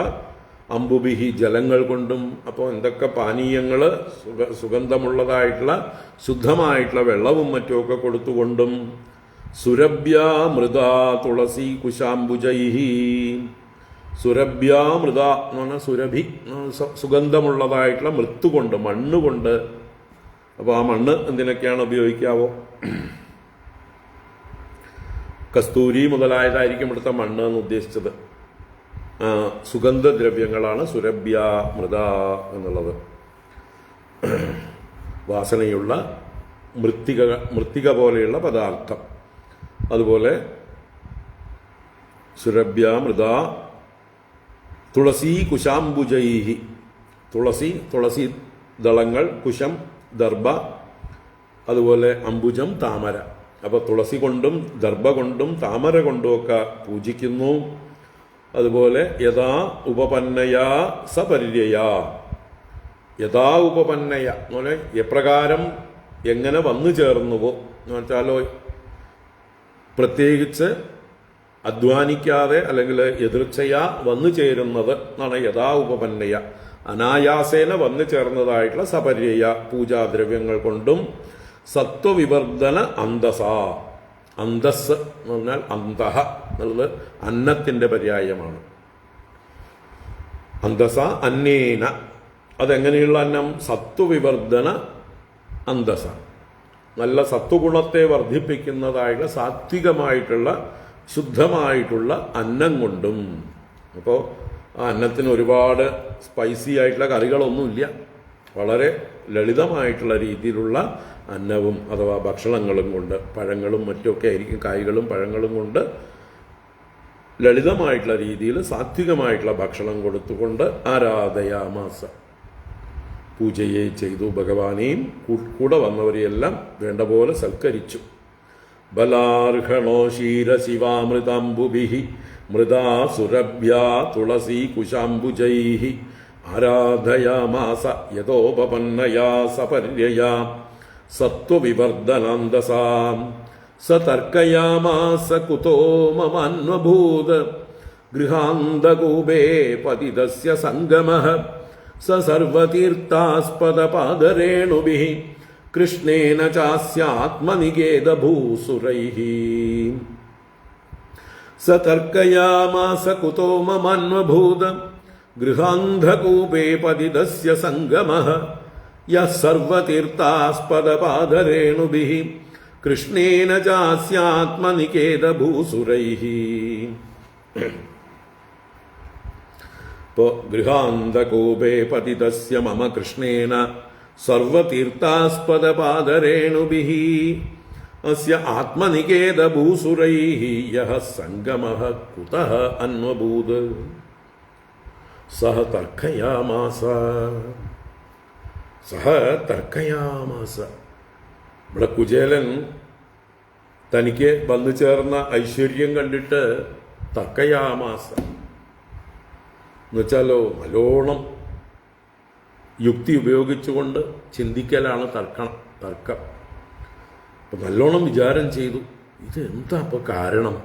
അംബുബിഹി ജലങ്ങൾ കൊണ്ടും. അപ്പോൾ എന്തൊക്കെ പാനീയങ്ങൾ സുഗന്ധമുള്ളതായിട്ടുള്ള ശുദ്ധമായിട്ടുള്ള വെള്ളവും മറ്റുമൊക്കെ കൊടുത്തുകൊണ്ടും. സുരഭ്യാമൃത തുളസി കുശാംബുജൈഹി, സുരഭ്യാമൃത എന്ന് പറഞ്ഞാൽ സുരഭി സുഗന്ധമുള്ളതായിട്ടുള്ള മൃത്തുകൊണ്ട്, മണ്ണുകൊണ്ട്. അപ്പോൾ ആ മണ്ണ് എന്തിനൊക്കെയാണ് ഉപയോഗിക്കാവോ? കസ്തൂരി മുതലായതായിരിക്കും ഇവിടുത്തെ മണ്ണ് എന്ന് ഉദ്ദേശിച്ചത്. സുഗന്ധദ്രവ്യങ്ങളാണ് സുരഭ്യാമൃത എന്നുള്ളത്. വാസനയുള്ള മൃത്തിക പോലെയുള്ള പദാർത്ഥം. അതുപോലെ സുരഭ്യാമൃത തുളസി കുശാംബുജൈഹി, തുളസി ദളങ്ങൾ, കുശം ദർഭ, അതുപോലെ അംബുജം താമര. അപ്പോൾ തുളസി കൊണ്ടും ദർഭ കൊണ്ടും താമര കൊണ്ടുമൊക്കെ പൂജിക്കുന്നു. അതുപോലെ യഥാ ഉപപന്നയാ സപര്യയാ, യഥാ ഉപപന്നയ എന്ന് പറഞ്ഞാൽ എപ്രകാരം എങ്ങനെ വന്നു ചേർന്നുവോ എന്ന് വെച്ചാലോ, പ്രത്യേകിച്ച് അധ്വാനിക്കാതെ അല്ലെങ്കിൽ എതിർച്ചയാ വന്നു ചേരുന്നത് എന്നാണ് യഥാ ഉപപന്നയ. അനായാസേന വന്നു ചേർന്നതായിട്ടുള്ള സപര്യയ പൂജാദ്രവ്യങ്ങൾ കൊണ്ടും. സത്വവിവർദ്ധന അന്തസ, അന്തസ് എന്ന് പറഞ്ഞാൽ അന്തഹ എന്നുള്ളത് അന്നത്തിന്റെ പര്യായമാണ്. അന്തസ അന്നേന, അതെങ്ങനെയുള്ള അന്നം? സത്വവിവർദ്ധന അന്തസ, നല്ല സത്വഗുണത്തെ വർദ്ധിപ്പിക്കുന്നതായിട്ടുള്ള സാത്വികമായിട്ടുള്ള ശുദ്ധമായിട്ടുള്ള അന്നം കൊണ്ടും. അപ്പോൾ ആ അന്നത്തിന് ഒരുപാട് സ്പൈസി ആയിട്ടുള്ള കറികളൊന്നുമില്ല, വളരെ ലളിതമായിട്ടുള്ള രീതിയിലുള്ള അന്നവും അഥവാ ഭക്ഷണങ്ങളും കൊണ്ട്, പഴങ്ങളും മറ്റുമൊക്കെ ആയിരിക്കും, കായ്കളും പഴങ്ങളും കൊണ്ട് ലളിതമായിട്ടുള്ള രീതിയിൽ സാത്വികമായിട്ടുള്ള ഭക്ഷണം കൊടുത്തുകൊണ്ട് ആരാധയാമാസ, പൂജയെ ചെയ്തു. ഭഗവാനെയും കൂടെ വന്നവരെയെല്ലാം വേണ്ട പോലെ സൽക്കരിച്ചു. ബലാർഹണോ ക്ഷീരശിവാമൃതാംബുഭിഃ മൃദാ സുരഭ്യാ തുളസീ കുശാംബുജൈഃ ആരാധയാമാസ യതോപപന്നയാ സപര്യയാ സത്വവിവർദ്ധനാന്തസാം. സ തർക്കയാമാസ കുതോ മമാന്വഭൂത ഗൃഹാന്തകൂപേ പതിതസ്യ സംഗമഃ സ സർവതീർത്ഥാസ്പദപാദരേണുഭിഃ കൃഷ്ണേന ചാസ്യാത്മനികേതഭൂസുരൈഃ. സ തർക്കയാമാസ കുതോ മമാന്വഭൂത ഗൃഹാന്ധകൂപേ പതിതസ്യ സംഗമഃ യഃ സർവതീർത്ഥാസ്പദപാദരേണുഭിഃ കൃഷ്ണേന ചാസ്യാത്മനികേതഭൂസുരൈഃ. ഇപ്പോൾ ഗൃഹാന്തകൂപേ പതിതസ്യ മമ കൃഷ്ണേന സർവതീർത്ഥാസ്പദപാദരേണുഭിഃ അസ്യ ആത്മനികേതഭൂസുരൈഃ യഃ സംഗമഃ കുതഃ അന്വഭൂത്. സഹ തർക്കയാമാസ, സഹ തർക്കയാമാസ. ഇവിടെ കുചേലൻ തനിക്ക് വന്നു ചേർന്ന ഐശ്വര്യം കണ്ടിട്ട് തർക്കയാമാസ എന്നുവെച്ചാലോ നല്ലോണം യുക്തി ഉപയോഗിച്ചുകൊണ്ട് ചിന്തിക്കലാണ് തർക്കം. അപ്പം നല്ലോണം വിചാരം ചെയ്തു, ഇതെന്താ അപ്പോൾ കാരണം?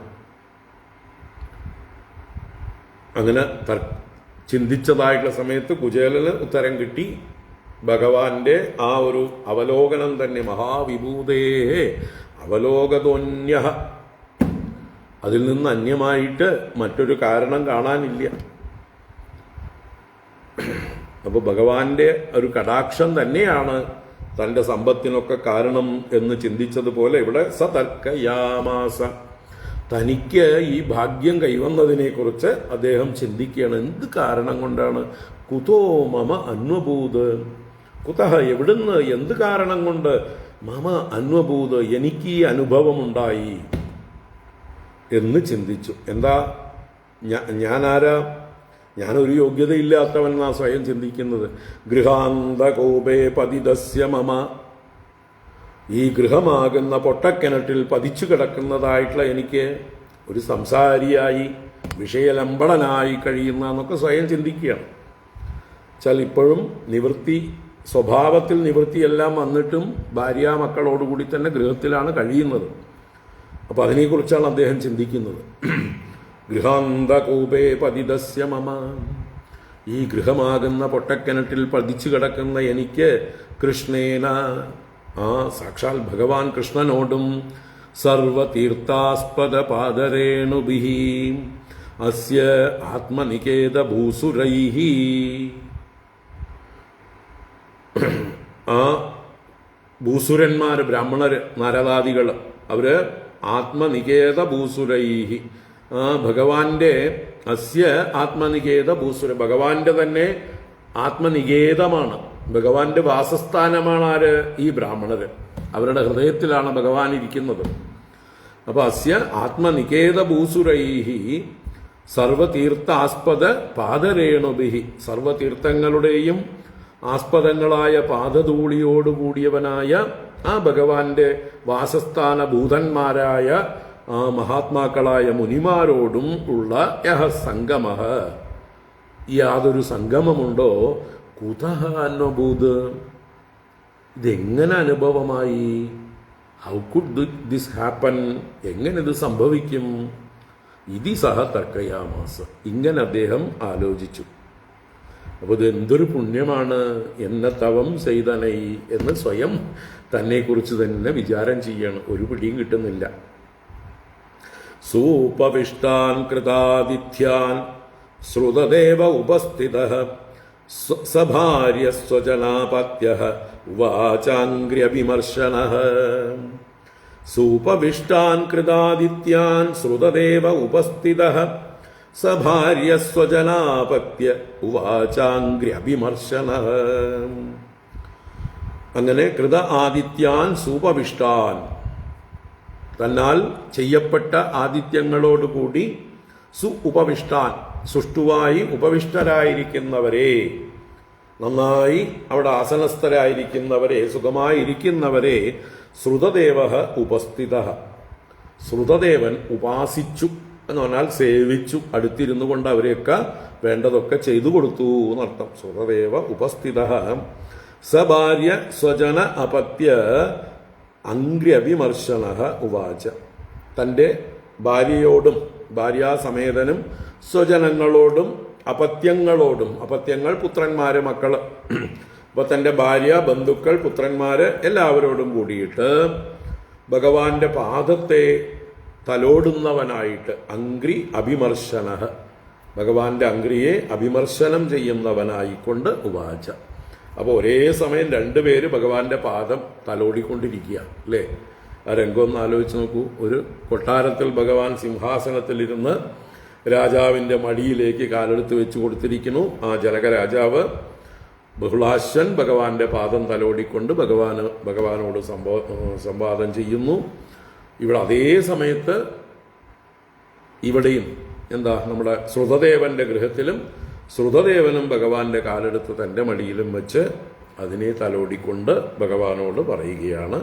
അങ്ങനെ ചിന്തിച്ചതായിട്ടുള്ള സമയത്ത് കുചേലന് ഉത്തരം കിട്ടി. ഭഗവാന്റെ ആ ഒരു അവലോകനം തന്നെ, മഹാവിഭൂതേ അവലോകതോന്യ, അതിൽ നിന്ന് അന്യമായിട്ട് മറ്റൊരു കാരണം കാണാനില്ല. അപ്പോൾ ഭഗവാന്റെ ഒരു കടാക്ഷം തന്നെയാണ് തൻ്റെ സമ്പത്തിനൊക്കെ കാരണം എന്ന് ചിന്തിച്ചതുപോലെ ഇവിടെ സ തർക്കയാമാസ, തനിക്ക് ഈ ഭാഗ്യം കൈവന്നതിനെക്കുറിച്ച് അദ്ദേഹം ചിന്തിക്കുകയാണ്. എന്ത് കാരണം കൊണ്ടാണ്? കുതോ മമ അന്വഭൂത്, കുതഹ എവിടുന്ന്, എന്ത് കാരണം കൊണ്ട്, മമ അന്വഭൂത് എനിക്ക് ഈ അനുഭവമുണ്ടായി എന്ന് ചിന്തിച്ചു. എന്താ ഞാനാരാ? ഞാനൊരു യോഗ്യതയില്ലാത്തവൻ എന്നാ സ്വയം ചിന്തിക്കുന്നത്. ഗൃഹാന്തകോപേ പതിതസ്യ മമ, ഈ ഗൃഹമാകുന്ന പൊട്ടക്കിണറ്റിൽ പതിച്ചു കിടക്കുന്നതായിട്ടുള്ള എനിക്ക് ഒരു സംസാരിയായി വിഷയലമ്പടനായി കഴിയുന്ന എന്നൊക്കെ സ്വയം ചിന്തിക്കുകയാണ്. വെച്ചാൽ ഇപ്പോഴും നിവൃത്തി, സ്വഭാവത്തിൽ നിവൃത്തിയെല്ലാം വന്നിട്ടും ഭാര്യാമക്കളോടുകൂടി തന്നെ ഗൃഹത്തിലാണ് കഴിയുന്നത്. അപ്പോൾ അതിനെക്കുറിച്ചാണ് അദ്ദേഹം ചിന്തിക്കുന്നത്. ഗൃഹാന്തകൂപേ പതിതസ്യ മമ, ഈ ഗൃഹമാകുന്ന പൊട്ടക്കിണറ്റിൽ പതിച്ചു കിടക്കുന്ന എനിക്ക് കൃഷ്ണേന, ആ സാക്ഷാൽ ഭഗവാൻ കൃഷ്ണനോടും സർവതീർത്ഥാസ്പദ പാദരേണുഭിഹി അസ്യ ആത്മനികേത ഭൂസുരൈഹി, ആ ഭൂസുരന്മാര്, ബ്രാഹ്മണര്, നാരദാദികൾ, അവര് ആത്മനികേത ഭൂസുരൈഹി, ആ ഭഗവാന്റെ അസ്യ ആത്മനികേത ഭൂസുര, ഭഗവാന്റെ തന്നെ ആത്മനികേതമാണ്, ഭഗവാന്റെ വാസസ്ഥാനമാണ് ആര്? ഈ ബ്രാഹ്മണര്. അവരുടെ ഹൃദയത്തിലാണ് ഭഗവാൻ ഇരിക്കുന്നത്. അപ്പൊ അസ്യ ആത്മനികേത ഭൂസുരൈഹി സർവതീർത്ഥാസ്പദ പാദരേണുഭിഹി, സർവതീർത്ഥങ്ങളുടെയും ആസ്പദങ്ങളായ പാദധൂളിയോടുകൂടിയവനായ ആ ഭഗവാന്റെ വാസസ്ഥാന ഭൂതന്മാരായ ആ മഹാത്മാക്കളായ മുനിമാരോടും ഉള്ള യഹ സംഗമഃ, യാതൊരു സംഗമമുണ്ടോ, കുതഃ അന്വഭൂത്, ഇതെങ്ങനെ അനുഭവമായി? ഹൗ കുഡ് ദിസ് ഹാപ്പൻ, എങ്ങനെ ഇത് സംഭവിക്കും? ഇതി സഹ തർക്കയാമാസ, ഇങ്ങനെ അദ്ദേഹം ആലോചിച്ചു. അപ്പോൾ ഇത് എന്തൊരു പുണ്യമാണ്, എന്നെ തവം ചെയ്തനൈ എന്ന് സ്വയം തന്നെക്കുറിച്ച് തന്നെ വിചാരം ചെയ്യണം. ഒരു പിടിയും കിട്ടുന്നില്ല. സൂപവിഷ്ടാൻ കൃതാദിഥ്യാൻ ശ്രുതദേവ ഉപസ്ഥിതഃ സഭാര്യ സ്വജനാപത്യഃ ഉവാചാംഗ്ര്യവിമർശനഃ. സൂപവിഷ്ടാൻ കൃതാദിത്യാൻ ശ്രുതദേവ ഉപസ്ഥിതഃ സഭാര്യ സ്വജനാപത്യ ഉവാചാംഗ്ര്യവിമർശനഃ. അങ്ങനെ കൃത ആദിത്യാൻ സൂപവിഷ്ടാൻ, തന്നാൽ ചെയ്യപ്പെട്ട ആദിത്യങ്ങളോടുകൂടി ഉപവിഷ്ടാൻ, സുഷ്ടുവായി ഉപവിഷ്ടരായിരിക്കുന്നവരെ, നന്നായി അവിടെ ആസനസ്ഥരായിരിക്കുന്നവരെ, സുഖമായിരിക്കുന്നവരെ, ശ്രുതദേവ ഉപസ്ഥിത, ശ്രുതദേവൻ ഉപാസിച്ചു എന്ന് പറഞ്ഞാൽ സേവിച്ചു, അടുത്തിരുന്നു കൊണ്ട് അവരെയൊക്കെ വേണ്ടതൊക്കെ ചെയ്തു കൊടുത്തു എന്നർത്ഥം. ശ്രുതദേവ ഉപസ്ഥിത സഭാര്യ സ്വജന അപത്യ അംഗ്ര്യവിമർശന ഉവാച, തൻ്റെ ഭാര്യയോടും ഭാര്യാസമേതനും സ്വജനങ്ങളോടും അപത്യങ്ങളോടും, അപത്യങ്ങൾ പുത്രന്മാര്, മക്കള്, അപ്പൊ തൻ്റെ ഭാര്യ, ബന്ധുക്കൾ, പുത്രന്മാര് എല്ലാവരോടും കൂടിയിട്ട് ഭഗവാന്റെ പാദത്തെ തലോടുന്നവനായിട്ട്, അംഗ്രി അഭിമർശന, ഭഗവാന്റെ അംഗ്രിയെ അഭിമർശനം ചെയ്യുന്നവനായിക്കൊണ്ട് ഉവാച. അപ്പോൾ ഒരേ സമയം രണ്ടുപേര് ഭഗവാന്റെ പാദം തലോടിക്കൊണ്ടിരിക്കുക അല്ലേ? ആ രംഗം ഒന്ന് ആലോചിച്ച് നോക്കൂ. ഒരു കൊട്ടാരത്തിൽ ഭഗവാൻ സിംഹാസനത്തിലിരുന്ന് രാജാവിൻ്റെ മടിയിലേക്ക് കാലെടുത്ത് വെച്ച് കൊടുത്തിരിക്കുന്നു. ആ ജനക രാജാവ് ബഹുളാശ്വൻ ഭഗവാന്റെ പാദം തലോടിക്കൊണ്ട് ഭഗവാനോട് സംവാദം ചെയ്യുന്നു. ഇവിടെ അതേ സമയത്ത് ഇവിടെയും എന്താ, നമ്മുടെ ശ്രുതദേവന്റെ ഗൃഹത്തിലും ശ്രുതദേവനും ഭഗവാന്റെ കാലെടുത്ത് തൻ്റെ മടിയിലും വെച്ച് അതിനെ തലോടിക്കൊണ്ട് ഭഗവാനോട് പറയുകയാണ്.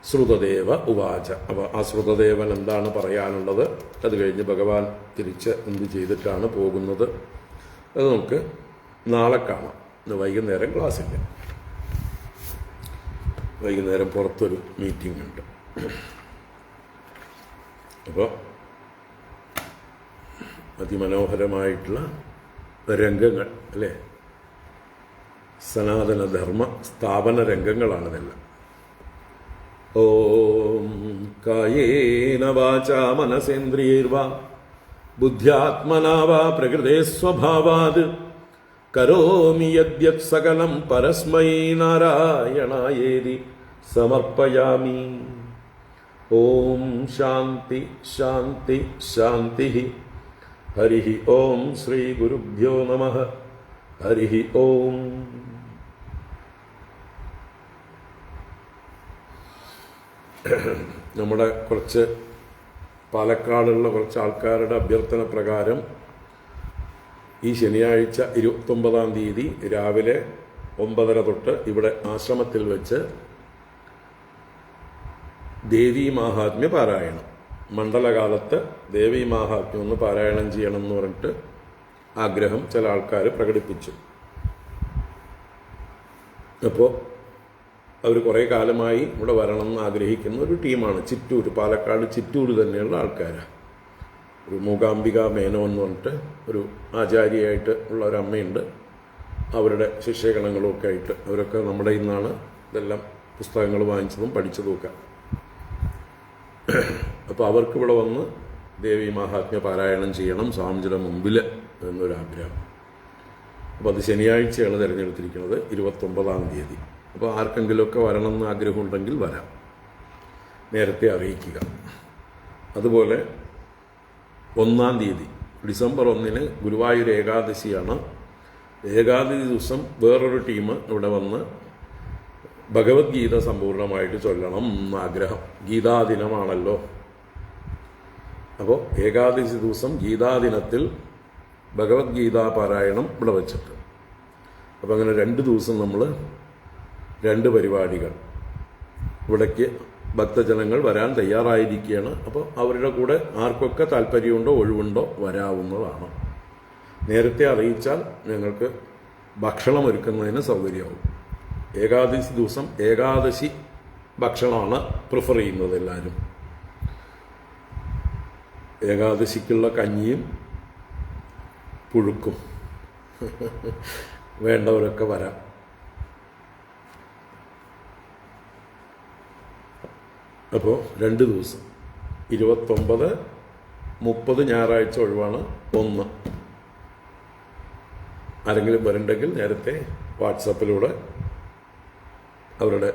ശ്രുതദേവ ഉവാച. അപ്പോൾ ആ ശ്രുതദേവൻ എന്താണ് പറയാനുള്ളത്, അത് കഴിഞ്ഞ് ഭഗവാൻ തിരിച്ച് എന്ത് ചെയ്തിട്ടാണ് പോകുന്നത്, അത് നമുക്ക് നാളെ കാണാം. ഇന്ന് വൈകുന്നേരം ക്ലാസ്സില്ല, വൈകുന്നേരം പുറത്തൊരു മീറ്റിംഗ് ഉണ്ട്. അപ്പോൾ അതിമനോഹരമായിട്ടുള്ള രംഗങ്ങൾ അല്ലേ, സനാതനധർമ്മ സ്ഥാപന രംഗങ്ങളാണിതെല്ലാം. ഓം കായേന വാചാ മനസേന്ദ്രിയൈർവാ ബുദ്ധ്യാത്മനാ വാ പ്രകൃതേ സ്വഭാവാത് കരോമി യദ്യത് സകലം പരസ്മൈ നാരായണായേതി സമർപ്പയാമി. ഓം ശാന്തി ശാന്തി ശാന്തി. ഹരി ഓം ശ്രീ ഗുരുഭ്യോ നമഃ. ഹരി ഓം. നമ്മുടെ കുറച്ച് പാലക്കാടുള്ള കുറച്ച് ആൾക്കാരുടെ അഭ്യർത്ഥന പ്രകാരം ഈ ശനിയാഴ്ച 29-ാം തീയതി രാവിലെ 9:30 തൊട്ട് ഇവിടെ ആശ്രമത്തിൽ വെച്ച് ദേവീ മാഹാത്മ്യ പാരായണം. മണ്ഡലകാലത്ത് ദേവീ മാഹാത്മ്യം ഒന്ന് പാരായണം ചെയ്യണം എന്ന് പറഞ്ഞിട്ട് ആഗ്രഹം ചില ആൾക്കാർ പ്രകടിപ്പിച്ചു. അപ്പോൾ അവർ കുറേ കാലമായി ഇവിടെ വരണം എന്ന് ആഗ്രഹിക്കുന്ന ഒരു ടീമാണ്. ചിറ്റൂർ, പാലക്കാട് ചിറ്റൂർ തന്നെയുള്ള ആൾക്കാരാണ്. ഒരു മൂകാംബിക മേനോ എന്ന് പറഞ്ഞിട്ട് ഒരു ആചാര്യയായിട്ട് ഉള്ള ഒരു അമ്മയുണ്ട്. അവരുടെ ശിഷ്യഗണങ്ങളും ഒക്കെ ആയിട്ട് അവരൊക്കെ നമ്മുടെ ഇന്നാണ് ഇതെല്ലാം പുസ്തകങ്ങൾ വാങ്ങിച്ചതും പഠിച്ചതും ഒക്കെ. അപ്പോൾ അവർക്ക് ഇവിടെ വന്ന് ദേവി മാഹാത്മ്യ പാരായണം ചെയ്യണം സ്വാമിജിയുടെ മുമ്പിൽ എന്നൊരാഗ്രഹം. അപ്പോൾ അത് ശനിയാഴ്ചയാണ് തിരഞ്ഞെടുത്തിരിക്കുന്നത്, 29-ാം തീയതി. അപ്പോൾ ആർക്കെങ്കിലുമൊക്കെ വരണം എന്ന് ആഗ്രഹമുണ്ടെങ്കിൽ വരാം, നേരത്തെ അറിയിക്കുക. അതുപോലെ 1-ാം തീയതി ഡിസംബർ 1-ന് ഗുരുവായൂർ ഏകാദശിയാണ്. ഏകാദശി ദിവസം വേറൊരു ടീം ഇവിടെ വന്ന് ഭഗവത്ഗീത സമ്പൂർണ്ണമായിട്ട് ചൊല്ലണം എന്നാഗ്രഹം. ഗീതാദിനമാണല്ലോ. അപ്പോൾ ഏകാദശി ദിവസം ഗീതാദിനത്തിൽ ഭഗവത്ഗീതാ പാരായണം ഇവിടെ വച്ചിട്ട്, അപ്പോൾ അങ്ങനെ 2 ദിവസം നമ്മൾ 2 പരിപാടികൾ ഇവിടേക്ക് ഭക്തജനങ്ങൾ വരാൻ തയ്യാറായിരിക്കുകയാണ്. അപ്പോൾ അവരുടെ കൂടെ ആർക്കൊക്കെ താല്പര്യമുണ്ടോ ഒഴിവുണ്ടോ വരാവുന്നതാണ്. നേരത്തെ അറിയിച്ചാൽ ഞങ്ങൾക്ക് ഭക്ഷണം ഒരുക്കുന്നതിന് സൗകര്യമാവും. ഏകാദശി ദിവസം ഏകാദശി ഭക്ഷണമാണ് പ്രിഫർ ചെയ്യുന്നത് എല്ലാവരും. ഏകാദശിക്കുള്ള കഞ്ഞിയും പുഴുക്കും വേണ്ടവരൊക്കെ വരാം. അപ്പോൾ 2 ദിവസം 29, 30 ഞായറാഴ്ച ഒഴിവാണ്. 1 ആരെങ്കിലും വരണ്ടെങ്കിൽ നേരത്തെ വാട്സാപ്പിലൂടെ അവരുടെ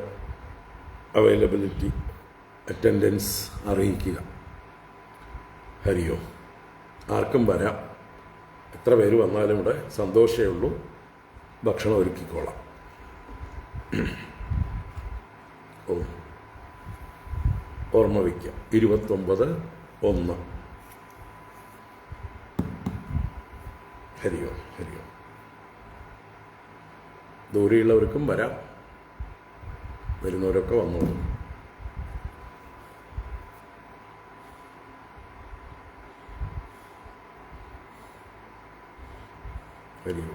അവൈലബിലിറ്റി അറ്റൻഡൻസ് അറിയിക്കുക. ഹരിയോ. ആർക്കും വരാം, എത്ര പേര് വന്നാലും ഇവിടെ സന്തോഷമേ ഉള്ളൂ. ഭക്ഷണം ഒരുക്കിക്കോളാം. ഓർമ്മ വയ്ക്കാം, 29/1. ഹരിയോ ഹരിയോ. ദൂരെയുള്ളവർക്കും വരാം, വരുന്നവരൊക്കെ വന്നോളൂ. ഹരിയോ.